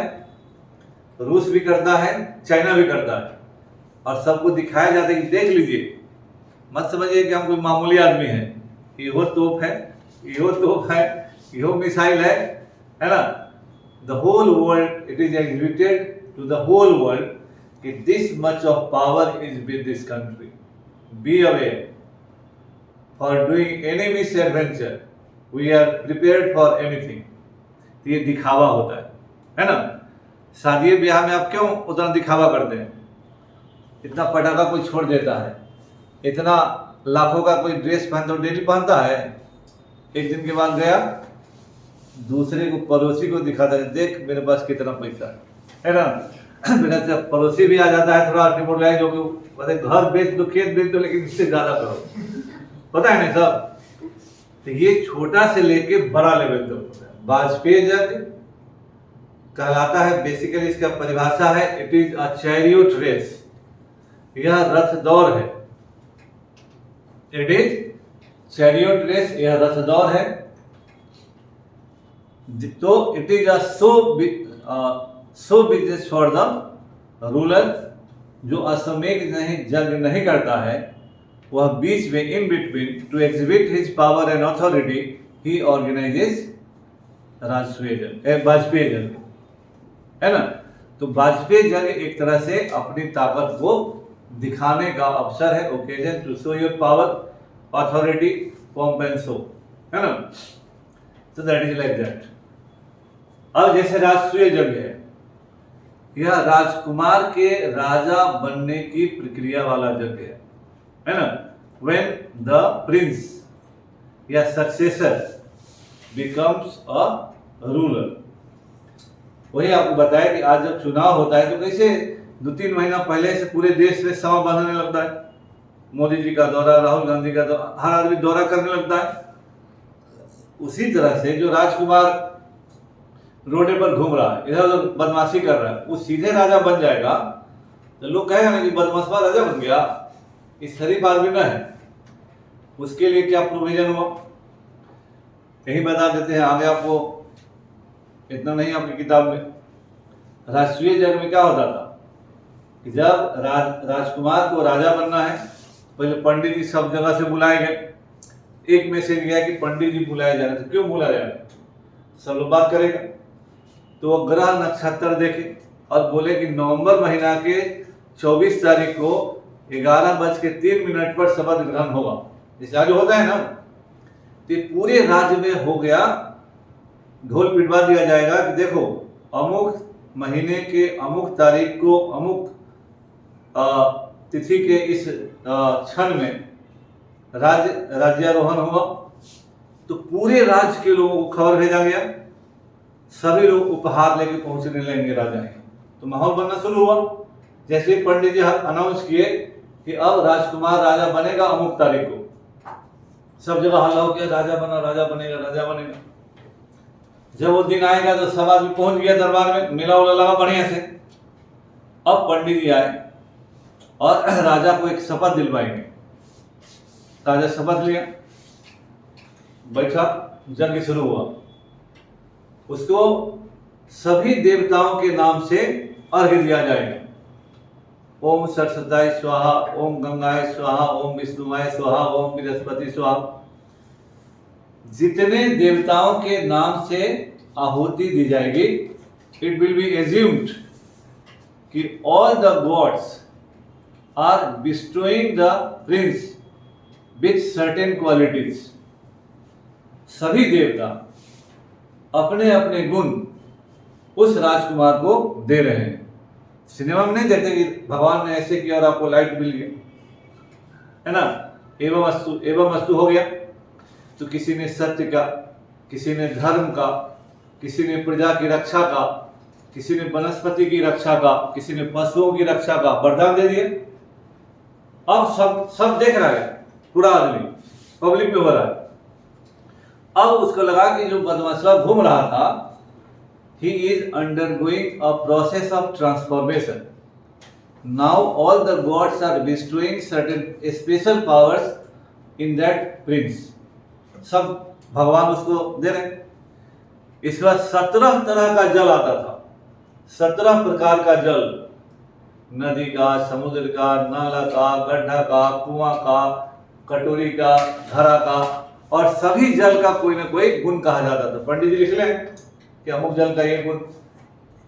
रूस भी करता है, चाइना भी करता है, और सबको दिखाया जाता है कि देख लीजिए, मत समझिए कि हम कोई मामूली आदमी है, यो तोप है, यो तोप है, यो मिसाइल है ना। The whole world it is exhibited to the whole world कि this much of power is with this country. Be aware, for doing any misadventure we are prepared for anything. तो ये दिखावा होता है ना। शादी ब्याह में आप क्यों उतना दिखावा करते हैं, इतना पटाखा कोई छोड़ देता है, इतना लाखों का कोई ड्रेस पहनता है, डेली पहनता है, एक दिन के बाद गया दूसरे को पड़ोसी को दिखाता है, देख मेरे पास कितना पैसा है ना। मेरा जब पड़ोसी भी आ जाता है थोड़ा रिपोर्ट लाए, जो कि घर बेच दो, खेत बेच दो, लेकिन इससे ज्यादा करो, पता है ना सब। तो ये छोटा से लेके बड़ा लेवल तक होता है। वाजपेयी यज्ञ कहलाता है, बेसिकली इसका परिभाषा है, it is a chariot race, यह रथ दौड़ है। इट इज चैरियट रेस, यह रथ दौड़ है। तो it is so business for the ruler. जो अश्वमेध यज्ञ नहीं करता है, वह बीच में in between two exhibit his power and authority he organises Vajpayee यज्ञ, है ना। तो वाजपेयी यज्ञ एक तरह से अपनी ताकत को दिखाने का अवसर है, occasion to show your power, authority, pomp and show, है ना। तो दैट इज लाइक दैट। अब जैसे राजसूय यज्ञ है, यह राजकुमार के राजा बनने की प्रक्रिया वाला यज्ञ है ना। व्हेन द प्रिंस या सक्सेसर बिकम्स अ रूलर। वही आपको बताया कि आज जब चुनाव होता है तो कैसे 2-3 महीना पहले से पूरे देश में सभा बंधने लगता है। मोदी जी का दौरा, राहुल गांधी का दौरा, हर आदमी दौरा करने लगता है। उसी तरह से जो राजकुमार रोडे पर घूम रहा है, इधर उधर बदमाशी कर रहा है, वो सीधे राजा बन जाएगा तो लोग कहेगा ना कि बदमाशवा राजा बन गया, इस शरीफ आदमी ना है। उसके लिए क्या प्रोविजन हुआ यही बता देते हैं आगे आपको, इतना नहीं आपकी किताब में। राष्ट्रीय जग में क्या होता था कि जब राजकुमार को राजा बनना है, पहले पंडित जी सब जगह से बुलाए गए। एक मैसेज गया कि पंडित जी बुलाए जा रहे थे, क्यों बुलाया जा रहा, सब लोग बात करेगा। तो वो ग्रह नक्षत्र देखे और बोले कि नवंबर महीना के 24 तारीख को 11:03 पर शपथ ग्रहण होगा। जैसे आज होता है ना, तो पूरे राज्य में हो गया, ढोल पिटवा दिया जाएगा कि देखो अमुक महीने के अमुक तारीख को अमुक तिथि के इस क्षण में राज्यारोहण हुआ। तो पूरे राज्य के लोगों को खबर भेजा गया, सभी लोग उपहार लेके पहुंचने लगेंगे राजा के। तो माहौल बनना शुरू हुआ। जैसे पंडित जी अनाउंस किए कि अब राजकुमार राजा बनेगा अमुक तारीख को, सब जगह हल्ला हो गया, राजा बना, राजा बनेगा, राजा बनेगा। जब वो दिन आएगा तो सब आदमी पहुंच गया दरबार में, मेला उला लगा बढ़िया से। अब पंडित जी आए और राजा को एक शपथ दिलवाएंगे। राजा शपथ लिया, बैठा, जंग शुरू हुआ। उसको सभी देवताओं के नाम से अर्घ्य दिया जाएगा। ओम सरस्वती स्वाहा, ओम गंगाय स्वाहा, ओम विष्णुवाय स्वाहा, ओम बृहस्पति स्वाहा। जितने देवताओं के नाम से आहुति दी जाएगी, इट विल बी एज्यूम्ड कि all the gods are bestowing the prince with certain qualities. सभी देवता अपने अपने गुण उस राजकुमार को दे रहे हैं। सिनेमा में नहीं देखते कि भगवान ने ऐसे किया और आपको लाइट मिल गई, है ना, एवं अस्तु हो गया। तो किसी ने सत्य का, किसी ने धर्म का, किसी ने प्रजा की रक्षा का, किसी ने वनस्पति की रक्षा का, किसी ने पशुओं की रक्षा का वरदान दे दिए। अब सब देख रहा है, पूरा आदमी पब्लिक में हो रहा है। अब उसको लगा कि जो बदमाशा घूम रहा था, he is undergoing a process of transformation. Now all the gods are bestowing certain special powers in that prince. सब भगवान उसको दे रहे। इसके बाद 17 तरह का जल आता था, 17 प्रकार का जल, नदी का, समुद्र का, नाला का, गड्ढा का, कुआं का, कटोरी का, धरा का, और सभी जल का कोई ना कोई गुण कहा जाता था। पंडित जी लिख लें कि अमुक जल का ये गुण।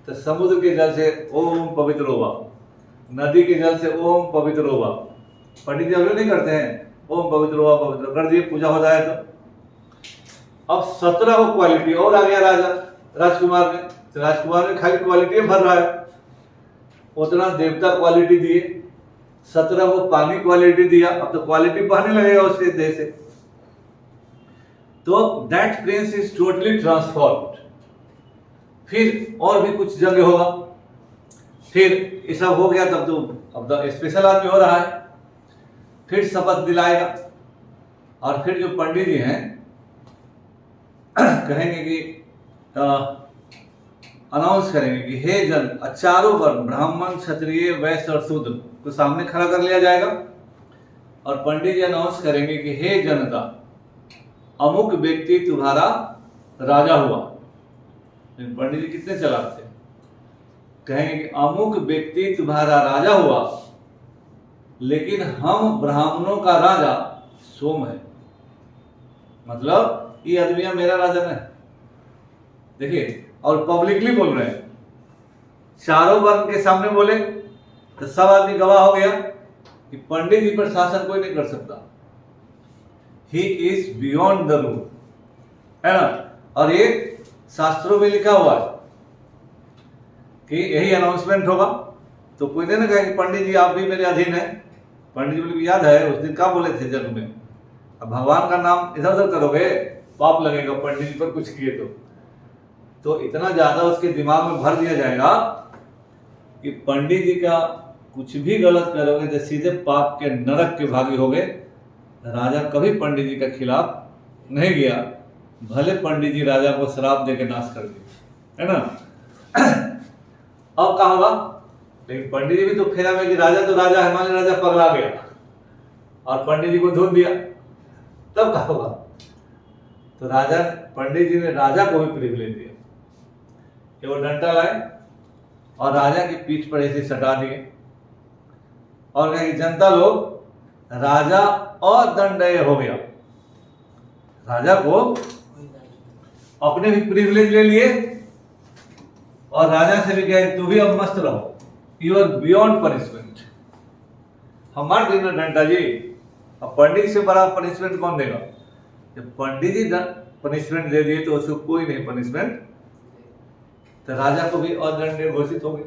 तो समुद्र के जल से ओम पवित्र होगा, नदी के जल से ओम पवित्र होगा। पंडित जी अभी नहीं करते हैं, ओम पवित्र होगा, पवित्र कर दिए, पूजा हो जाए। तो अब 17 को क्वालिटी और आ गया राजकुमार में। तो राजकुमार में खाली क्वालिटी भर रहा है, उतना देवता क्वालिटी दिए, 17 को पानी क्वालिटी दिया। अब तो क्वालिटी बहने लगेगा उसके देह से। तो that Prince is totally transformed. फिर और भी कुछ जगह होगा, फिर ये सब हो गया, तब तो अब तो स्पेशल आदमी हो रहा है। फिर शपथ दिलाएगा और फिर जो पंडित जी हैं कहेंगे कि अनाउंस करेंगे कि हे जन, चारों वर्ण ब्राह्मण, क्षत्रिय, वैश्य और शूद्र को सामने खड़ा कर लिया जाएगा और पंडित जी अनाउंस करेंगे कि हे जनता, अमुक व्यक्ति तुम्हारा राजा हुआ। पंडित जी कितने चालाक थे, कहेंगे कि अमुक व्यक्ति तुम्हारा राजा हुआ, लेकिन हम ब्राह्मणों का राजा सोम है। मतलब ये आदमी मेरा राजा नहीं। देखिए, और पब्लिकली बोल रहे हैं, चारों वर्ण के सामने बोले तो सब आदमी गवाह हो गया कि पंडित जी पर शासन कोई नहीं कर सकता। He is beyond the rule, है ना। और ये शास्त्रों में लिखा हुआ है कि यही अनाउंसमेंट होगा। तो कोई ने ना कहा कि पंडित जी आप भी मेरे अधीन है। पंडित जी बोले याद है उस दिन क्या बोले थे जग में, अब भगवान का नाम इधर उधर करोगे पाप लगेगा, पंडित जी पर कुछ किए तो इतना ज्यादा उसके दिमाग में भर दिया जाएगा कि पंडित जी का कुछ भी गलत करोगे तो सीधे पाप के नरक के भागी होगे। राजा कभी पंडित जी के खिलाफ नहीं गया, भले पंडित जी राजा को श्राप देके नाश कर दिया, है ना। अब क्या होगा, लेकिन पंडित जी भी तो फेरा में कि राजा तो राजा है, मान लीजिए राजा पगला गया और पंडित जी को धुन दिया, तब क्या होगा? तो राजा, पंडित जी ने राजा को भी प्रिविलेज दिया कि वो डंडा लाए और राजा की पीठ पर ऐसे सटा दिए और कहा कि जनता लोग, राजा अदंडनीय हो गया। राजा को अपने भी प्रिविलेज ले लिए और राजा से भी कहे तू भी अब मस्त रहो, यू आर बियॉन्ड पनिशमेंट। हम मार देंगे डंडा जी, अब पंडित से बड़ा पनिशमेंट कौन देगा? जब पंडित जी पनिशमेंट दे दिए तो उसको कोई नहीं पनिशमेंट, तो राजा को भी अदंडनीय घोषित हो गए,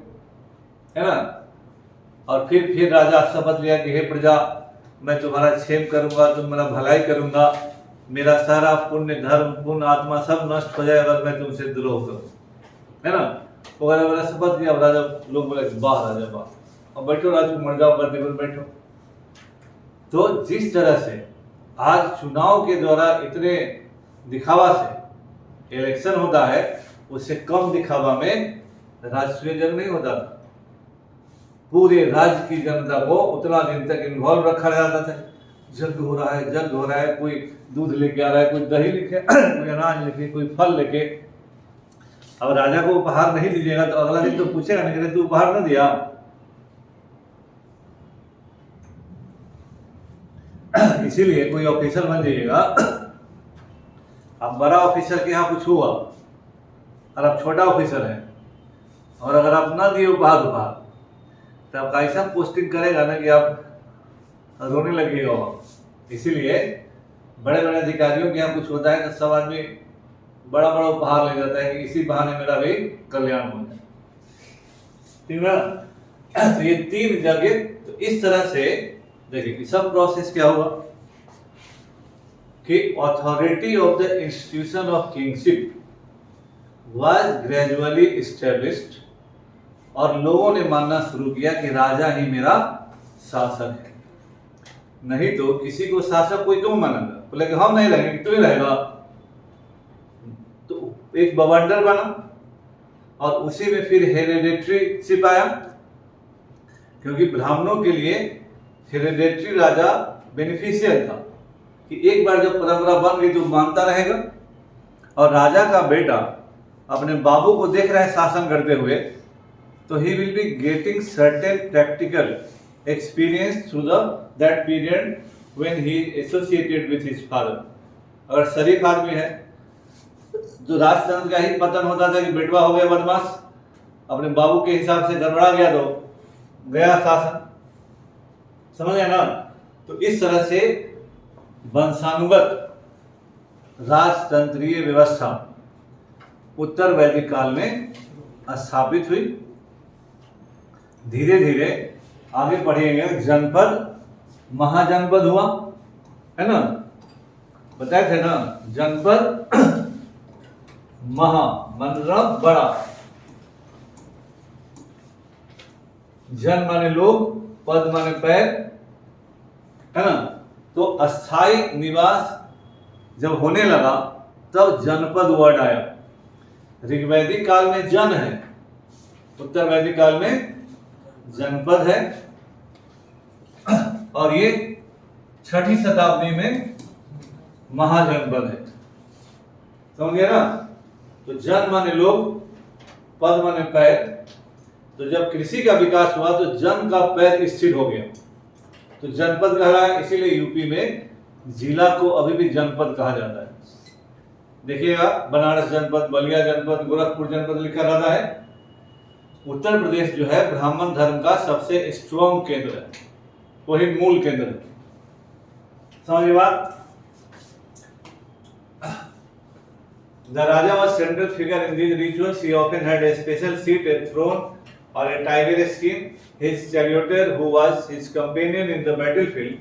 है ना। और फिर राजा शपथ लिया कि हे प्रजा, मैं तुम्हारा क्षेम करूंगा, तुम्हारा भलाई करूंगा, मेरा सारा पुण्य, धर्म, पुण्य, आत्मा सब नष्ट हो जाए अगर मैं तुमसे द्रोह करूं, है ना। तो वाला शपथ लिया। राजा लोग बोले वाह राजा वाह, अब बैठो राजू, मर जाओ गद्दी पर बैठो। तो जिस तरह से आज चुनाव के द्वारा इतने दिखावा से इलेक्शन होता है, उससे कम दिखावा में राष्ट्रीय जंग नहीं होता था। पूरे राज्य की जनता को उतना दिन तक इन्वॉल्व रखा जाता था। जंग हो रहा है, जंग हो रहा है, कोई दूध लेके आ रहा है, कोई दही लेके कोई अनाज लेके, कोई फल लेके। अब राजा को उपहार नहीं दीजिएगा तो अगला दिन तो पूछेगा नहीं कि तू उपहार न दिया। इसीलिए कोई ऑफिसर बन जाइएगा, अब बड़ा ऑफिसर के यहाँ कुछ हुआ और आप छोटा ऑफिसर है और अगर आप ना दिए उपहार तो आपका ऐसा पोस्टिंग करेगा ना कि आप रोने लगेगा। इसीलिए बड़े बड़े अधिकारियों के यहाँ कुछ होता है तो सब आदमी बड़ा बड़ा उपहार ले जाता है कि इसी बहाने मेरा भी कल्याण हो जाए, ठीक ना। तो ये 3 जगह, तो इस तरह से देखिए सब प्रोसेस क्या हुआ कि authority of the institution of kingship was gradually established, और लोगों ने मानना शुरू किया कि राजा ही मेरा शासक है। नहीं तो किसी को शासक कोई क्यों मानेगा? बोले कि हम नहीं रहेंगे, तू ही रहेगा। तो एक बवंडर बना और उसी में फिर हेरेडिटरीशिप आया, क्योंकि ब्राह्मणों के लिए हेरेडिटरी राजा बेनिफिशियल था कि एक बार जब परंपरा बन गई तो मानता रहेगा। और राजा का बेटा अपने बाबू को देख रहा है शासन करते हुए, तो he will be getting certain practical experience through that period when he associated with his father. अगर शरीफ आदमी है, जो राजतंत्र का ही पतन होता था कि बेटवा हो गया बदमाश, अपने बाबू के हिसाब से गड़बड़ा गया तो गया शासन, समझ गए ना। तो इस तरह से वंशानुगत राजतंत्रीय व्यवस्था उत्तर वैदिक काल में स्थापित हुई। धीरे धीरे आगे बढ़ेंगे, जनपद महाजनपद हुआ, है ना, बताए थे ना, जनपद महा मतलब बड़ा, जन माने लोग, पद माने पैर, है ना। तो अस्थाई निवास जब होने लगा तब जनपद वर्ड आया। ऋग्वैदिक काल में जन है, उत्तर वैदिक काल में जनपद है, और ये 6ठी शताब्दी में महाजनपद है, समझ गया ना। तो जन माने लोग, पद माने पैर। तो जब कृषि का विकास हुआ तो जन का पैर स्थिर हो गया तो जनपद कहलाया। इसीलिए यूपी में जिला को अभी भी जनपद कहा जाता है। देखिएगा, बनारस जनपद, बलिया जनपद, गोरखपुर जनपद लिखा रहता है। उत्तर प्रदेश जो है ब्राह्मण धर्म का सबसे स्ट्रॉन्ग केंद्र है, वही मूल केंद्र है, समझिए बात। The Raja was central figure in these rituals. He often had a special seat, a throne, or a tiger skin. His charioteer, who was his companion in the battlefield,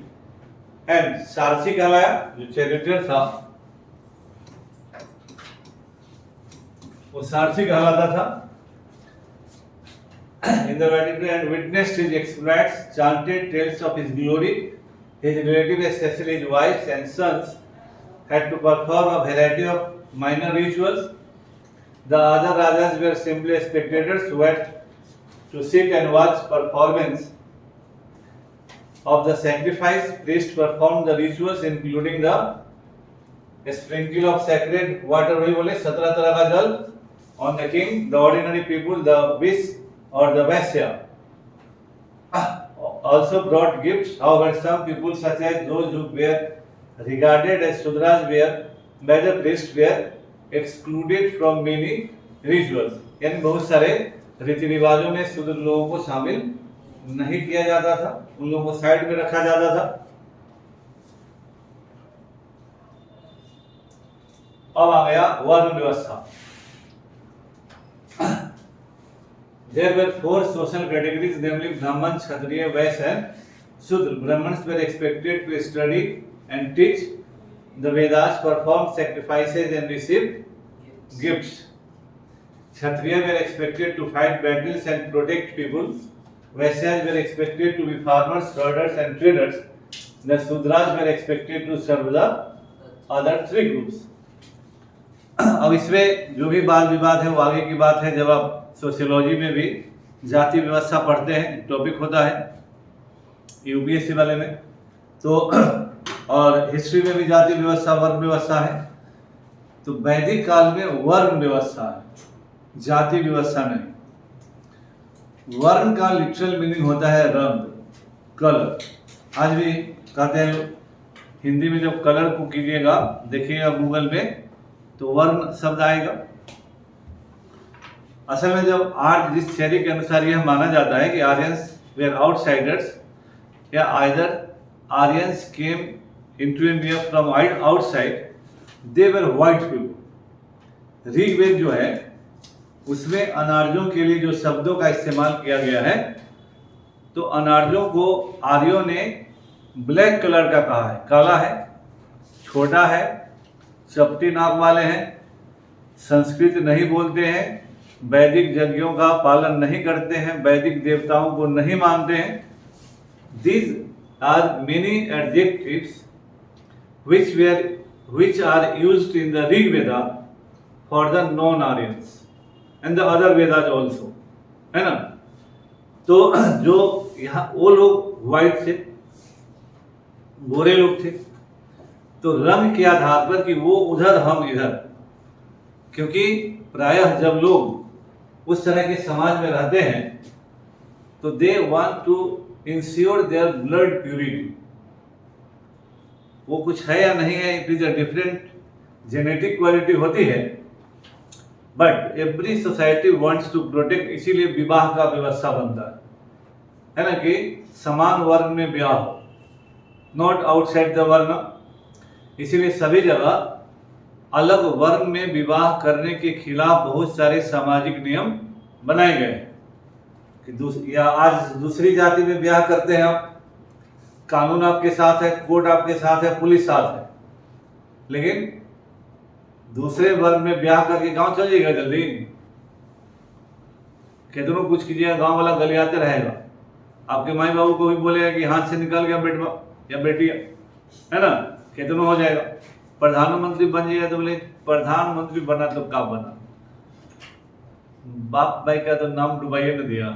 and सारथी कहलाया, जो charioteer था वो सारथी कहलाता था, in the battlefield and witnessed his exploits, chanted tales of his glory. His relatives, especially his wives and sons, had to perform a variety of minor rituals. The other rajas were simply spectators who had to sit and watch performance of the sacrifice. Priest performed the rituals including the sprinkle of sacred water, वही बोले 17 तरह का जल on the king, the ordinary people, the beasts or the Vaisya also brought gifts. However, some people such as those who were regarded as Shudras were by the priest were excluded from many rituals. यानी बहुत सारे रीति रिवाजों में शूद्र लोगों को शामिल नहीं किया जाता था, उन लोगों को साइड में रखा जाता था। अब आ गया वर्ण व्यवस्था। There were 4 social categories, namely Brahman, Kshatriya, Vaishya and Shudra. Brahmans were expected to study and teach the Vedas, perform sacrifices and receive gifts. Kshatriya were expected to fight battles and protect people. Vaishyas were expected to be farmers, herders and traders. The Shudras were expected to serve the other 3 groups. अब इसमें जो भी वाद विवाद है वो आगे की बात है। जब आप सोशियोलॉजी में भी जाति व्यवस्था पढ़ते हैं, टॉपिक होता है यूपीएससी वाले में, तो और हिस्ट्री में भी जाति व्यवस्था वर्ण व्यवस्था है। तो वैदिक काल में वर्ण व्यवस्था है, जाति व्यवस्था नहीं। वर्ण का लिटरल मीनिंग होता है रंग, कलर। आज भी कहते हैं हिंदी में जब कलर को कीजिएगा, देखिएगा गूगल में, तो वर्ण शब्द आएगा। असल में जब आज जिस थियरी के अनुसार यह माना जाता है कि आर्यंस वेर आउटसाइडर्स या either Aryans came into India from outside, they were white people. Rigveda जो है उसमें अनार्यों के लिए जो शब्दों का इस्तेमाल किया गया है, तो अनार्यों को आर्यों ने ब्लैक कलर का कहा है, काला है, छोटा है, चपटी नाक वाले हैं, संस्कृत नहीं बोलते हैं, वैदिक यज्ञों का पालन नहीं करते हैं, वैदिक देवताओं को नहीं मानते हैं। These are many adjectives which are used in the Rig Veda for the non-Aryans and the other Vedas also, है ना। तो जो यहाँ वो लोग व्हाइट थे, गोरे लोग थे, तो रंग के आधार पर कि वो उधर हम इधर, क्योंकि प्रायः जब लोग उस तरह के समाज में रहते हैं तो they want to ensure their blood purity. वो कुछ है या नहीं है, it is a different genetic quality होती है, but every society wants to protect, इसीलिए विवाह का व्यवस्था बनता है ना, कि समान वर्ण में ब्याह हो, नॉट आउटसाइड द वर्ण। इसीलिए सभी जगह अलग वर्ण में विवाह करने के खिलाफ बहुत सारे सामाजिक नियम बनाए गए कि या आज दूसरी जाति में ब्याह करते हैं आप, कानून आपके साथ है, कोर्ट आपके साथ है, पुलिस साथ है, लेकिन दूसरे वर्ण में ब्याह करके गांव चल जाएगा जल्दी, कितनों कुछ कीजिएगा गांव वाला गलियाते रहेगा। आपके माई बाबू को भी बोलेगा कि हाथ से निकल गया बेटवा या बेटिया, है ना, कितनों हो जाएगा। प्रधानमंत्री बन जाएगा तो बोले प्रधानमंत्री बना तो क्या बना, बाप भाई का तो नाम डुबाइए न दिया,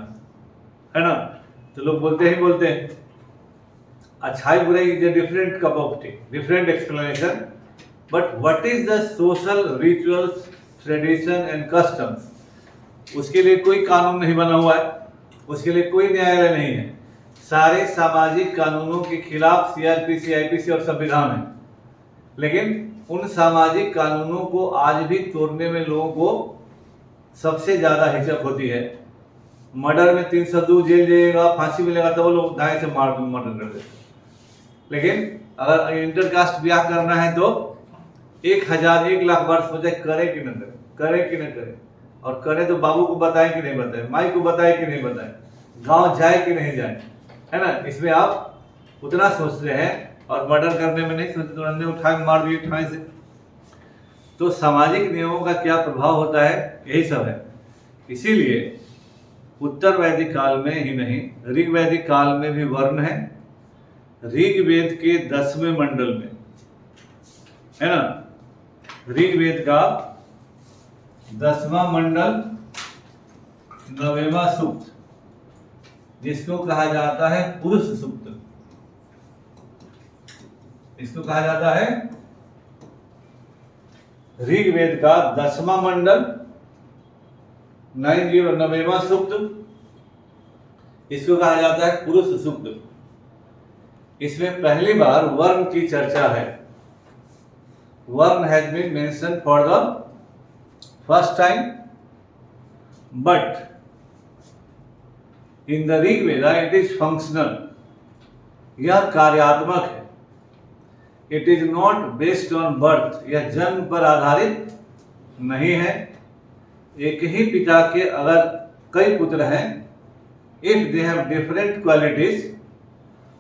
है ना। तो लोग बोलते ही बोलते हैं। अच्छाई बुराई is a different cup of T, different explanation, but what is the social rituals, tradition and customs, उसके लिए कोई कानून नहीं बना हुआ है, उसके लिए कोई न्यायालय नहीं है। सारे सामाजिक कानूनों के खिलाफ सीआरपीसी, आईपीसी और संविधान है, लेकिन उन सामाजिक कानूनों को आज भी तोड़ने में लोगों को सबसे ज्यादा हिचक होती है। मर्डर में 302 जेल जाइएगा, फांसी मिलेगा तो वो लोग दाएं से मर्डर कर देते। लेकिन अगर इंटरकास्ट ब्याह करना है तो 1000 1 लाख बार सोचे करे कि न करे, करे कि न करे, और करे तो बाबू को बताए कि नहीं बताए, माई को बताए कि नहीं बताए, गांव जाए कि नहीं जाए, है ना। इसमें आप उतना सोचते हैं और मर्डर करने में नहीं सोचते, तुरंत उठा के मार दिए ठाई से। तो सामाजिक नियमों का क्या प्रभाव होता है, यही सब है। इसीलिए उत्तर वैदिक काल में ही नहीं, ऋग वैदिक काल में भी वर्ण है। ऋग्वेद के 10वें मंडल में, है ना, ऋग्वेद का 10वां मंडल 9वां सूक्त, जिसको कहा जाता है पुरुष सूक्त। इसको कहा जाता है ऋग्वेद का 10वां मंडल 909वां सूक्त। इसको कहा जाता है पुरुष सूक्त। इसमें पहली बार वर्ण की चर्चा है। Varna has been mention for the first time, but in the Rigveda it is functional. यह कार्यात्मक है। It is not based on birth. यह जन्म पर आधारित नहीं है। एक ही पिता के अगर कई पुत्र हैं, if they have different qualities,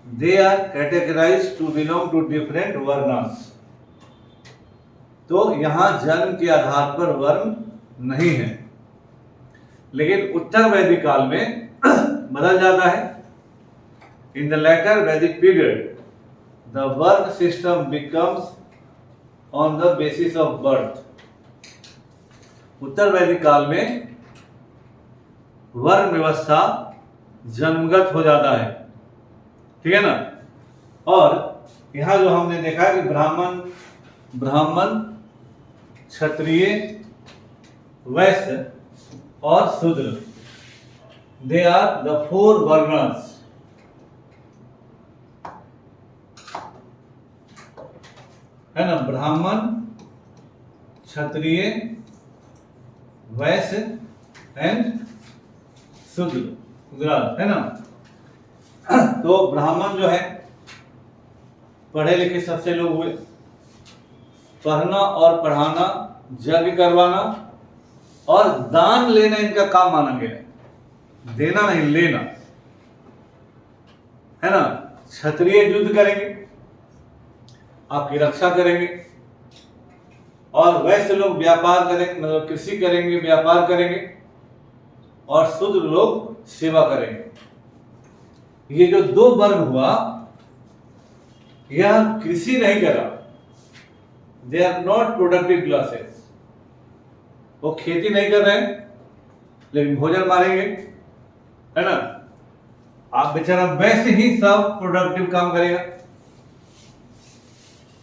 they are categorised to belong to different varnas. तो यहां जन्म के आधार पर वर्ण नहीं है, लेकिन उत्तर वैदिक काल में बदल जाता है। इन द लेटर वैदिक period the word system becomes on the basis of birth। उत्तर वैदिक काल में वर्ण व्यवस्था जन्मगत हो जाता है, ठीक है ना। और यहां जो हमने देखा कि ब्राह्मण क्षत्रिय वैश्य और शूद्र, दे आर द 4 वर्णास। है ना, ब्राह्मण क्षत्रिय वैश्य एंड शूद्र, है ना। तो ब्राह्मण जो है पढ़े लिखे सबसे लोग हुए। पढ़ना और पढ़ाना, यज्ञ करवाना और दान लेना इनका काम माना गया। देना नहीं, लेना, है ना। क्षत्रिय युद्ध करेंगे, आपकी रक्षा करेंगे, और वैश्य लोग व्यापार करेंगे, मतलब कृषि करेंगे, व्यापार करेंगे, और शूद्र लोग सेवा करेंगे। ये जो 2 वर्ग हुआ, यह कृषि नहीं कर रहा। They are not productive classes. वो खेती नहीं कर रहे हैं, लेकिन भोजन मारेंगे, है ना। आप बेचारा वैसे ही सब प्रोडक्टिव काम करेगा,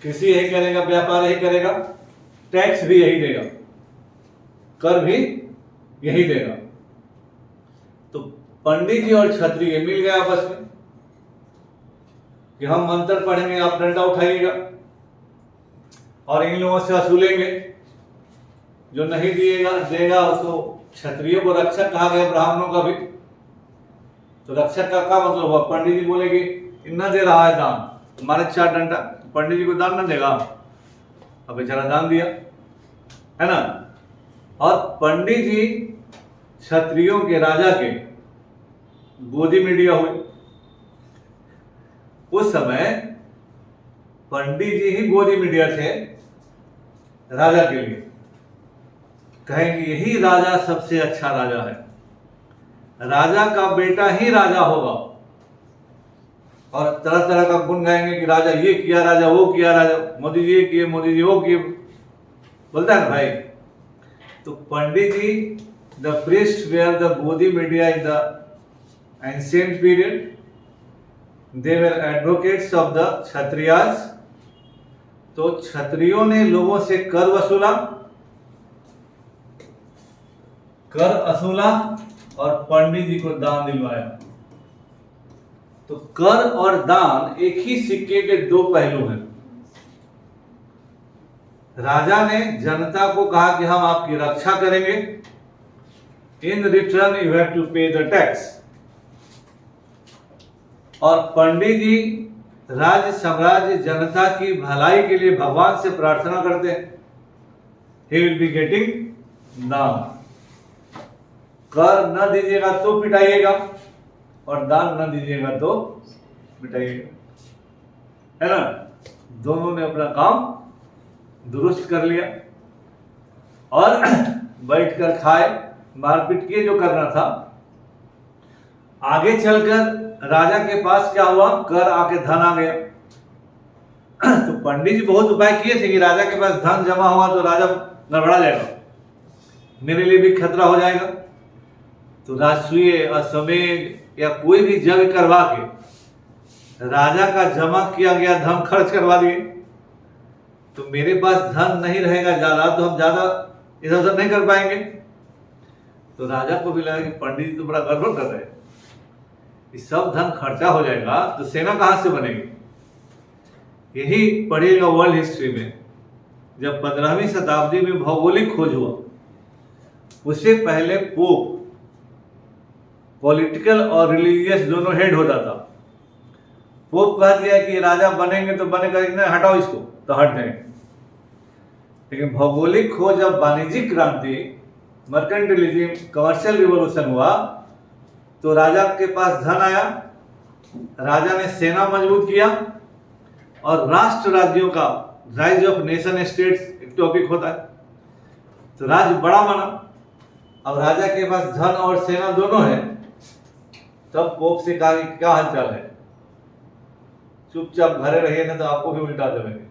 कृषि यही करेगा, व्यापार यही करेगा, टैक्स भी यही देगा, कर भी यही देगा। तो पंडित जी और क्षत्रिय मिल गए आपस में कि हम मंत्र पढ़ेंगे, आप डंडा उठाइएगा और इन लोगों से वसूलेंगे। जो नहीं देगा उसको, क्षत्रियों को रक्षक कहा गया, ब्राह्मणों का भी। तो रक्षक का क्या मतलब हुआ? पंडित जी बोलेगी इतना दे रहा है दान, तुम्हारे 4 डंडा, पंडित जी को दान न देगा, अब बेचारा दान दिया, है ना। और पंडित जी क्षत्रियों के, राजा के गोदी मीडिया हुए। उस समय पंडित जी ही गोदी मीडिया थे राजा के लिए। कहेंगे यही राजा सबसे अच्छा राजा है, राजा का बेटा ही राजा होगा, और तरह तरह का गुण गाएंगे कि राजा ये किया, राजा वो किया, राजा मोदी जी ये किए, मोदी जी वो किए, बोलता है ना भाई। तो पंडित जी, द प्रीस्ट वेयर द गोदी media in the ancient period, they were advocates of the Kshatriyas. तो क्षत्रियों ने लोगों से कर वसूला और पंडित जी को दान दिलवाया। तो कर और दान एक ही सिक्के के 2 पहलू हैं। राजा ने जनता को कहा कि हम आपकी रक्षा करेंगे, in return you have to pay the tax. और पंडित जी राज्य, साम्राज्य, जनता की भलाई के लिए भगवान से प्रार्थना करते हैं, ही विल बी गेटिंग दान। कर न दीजिएगा तो पिटाइएगा, और दान न दीजिएगा तो पिटाइएगा, है ना। दोनों ने अपना काम दुरुस्त कर लिया और बैठकर खाए, मारपीट किए जो करना था। आगे चलकर राजा के पास क्या हुआ? कर आके धन आ गया। तो पंडित जी बहुत उपाय किए थे कि राजा के पास धन जमा हुआ तो राजा गड़बड़ा जाएगा, मेरे लिए भी खतरा हो जाएगा। तो राजसूय अश्वमेध या कोई भी यज्ञ करवा के राजा का जमा किया गया धन खर्च करवा दिए, तो मेरे पास धन नहीं रहेगा ज्यादा, तो हम ज्यादा इधर उधर नहीं कर पाएंगे। तो राजा को भी लगा कि पंडित जी तो बड़ा गड़बड़ कर रहे हैं, इस सब धन खर्चा हो जाएगा तो सेना कहां से बनेगी। यही पढ़िएगा वर्ल्ड हिस्ट्री में, जब 15वीं शताब्दी में भौगोलिक खोज हुआ, उससे पहले पोप पॉलिटिकल और रिलीजियस दोनों हेड होता था। पोप कह दिया कि राजा बनेंगे तो बनेगा, नहीं हटाओ इसको, तो हट जाएंगे। लेकिन भौगोलिक खोज, जब वाणिज्यिक क्रांति, मर्केंटिलिज्म, कमर्शियल रिवॉल्यूशन हुआ, तो राजा के पास धन आया, राजा ने सेना मजबूत किया, और राष्ट्र राज्यों का राइज ऑफ नेशन स्टेट्स एक टॉपिक होता है, तो राज्य बड़ा बना। अब राजा के पास धन और सेना दोनों है, तब पोप से कहा कि क्या हालचाल है, चुपचाप घरे रहिए ना तो आपको भी उल्टा देंगे।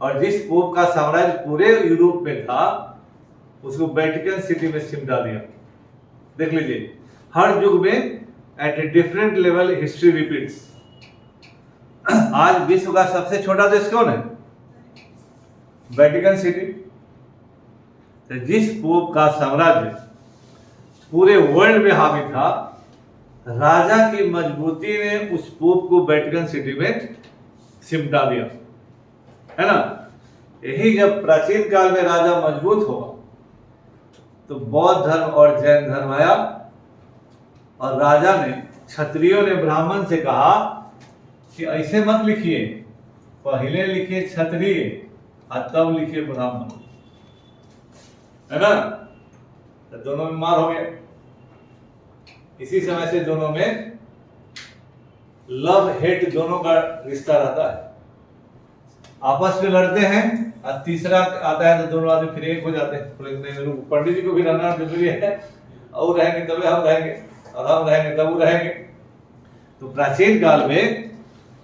और जिस पोप का साम्राज्य पूरे यूरोप में था, उसको वेटिकन सिटी में सिमटा दिया। देख लीजिए, हर युग में at a different level history repeats. आज विश्व का सबसे छोटा देश कौन है? Vatican City. तो जिस पोप का साम्राज्य पूरे वर्ल्ड में हावी था, राजा की मजबूती ने उस पोप को वेटिकन सिटी में सिमटा दिया, है ना। यही जब प्राचीन काल में राजा मजबूत होगा, तो बौद्ध धर्म और जैन धर्म आया, और राजा ने, क्षत्रियों ने ब्राह्मण से कहा कि ऐसे मत लिखिए, पहले लिखिए क्षत्रिय और तब लिखिए ब्राह्मण, है ना। तो दोनों में मार हो गया। इसी समय से दोनों में लव हेट दोनों का रिश्ता रहता है, आपस में लड़ते हैं, और तीसरा आता है तो दोनों आदमी फिर एक हो जाते हैं। पंडित जी को भी रहना जरूरी है, और रहेंगे तभी हम रहेंगे, और हम रहेंगे तब वो रहेंगे। तो प्राचीन काल में,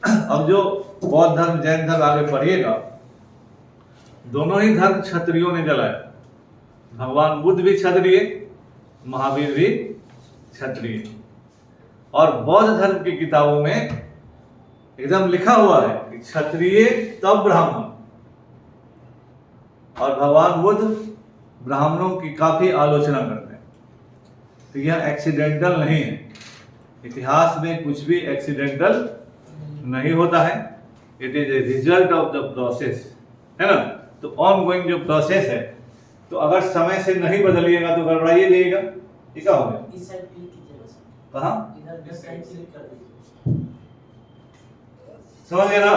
अब जो बौद्ध धर्म जैन धर्म आगे पढ़िएगा, दोनों ही धर्म क्षत्रियों ने जलाया। भगवान बुद्ध भी क्षत्रिय, महावीर भी क्षत्रिय। और बौद्ध धर्म की किताबों में एकदम लिखा हुआ है कि क्षत्रिय तब ब्राह्मण, और भगवान बुद्ध ब्राह्मणों की काफी आलोचना करते हैं। तो यह एक्सीडेंटल नहीं है, इतिहास में कुछ भी एक्सीडेंटल नहीं होता है, it is a result of the process, है ना। तो ऑन गोइंग जो प्रोसेस है, तो अगर समय से नहीं बदलिएगा तो गड़बड़ाइए जाइएगा। ये क्या हो गया? कहाँ समझ गए ना।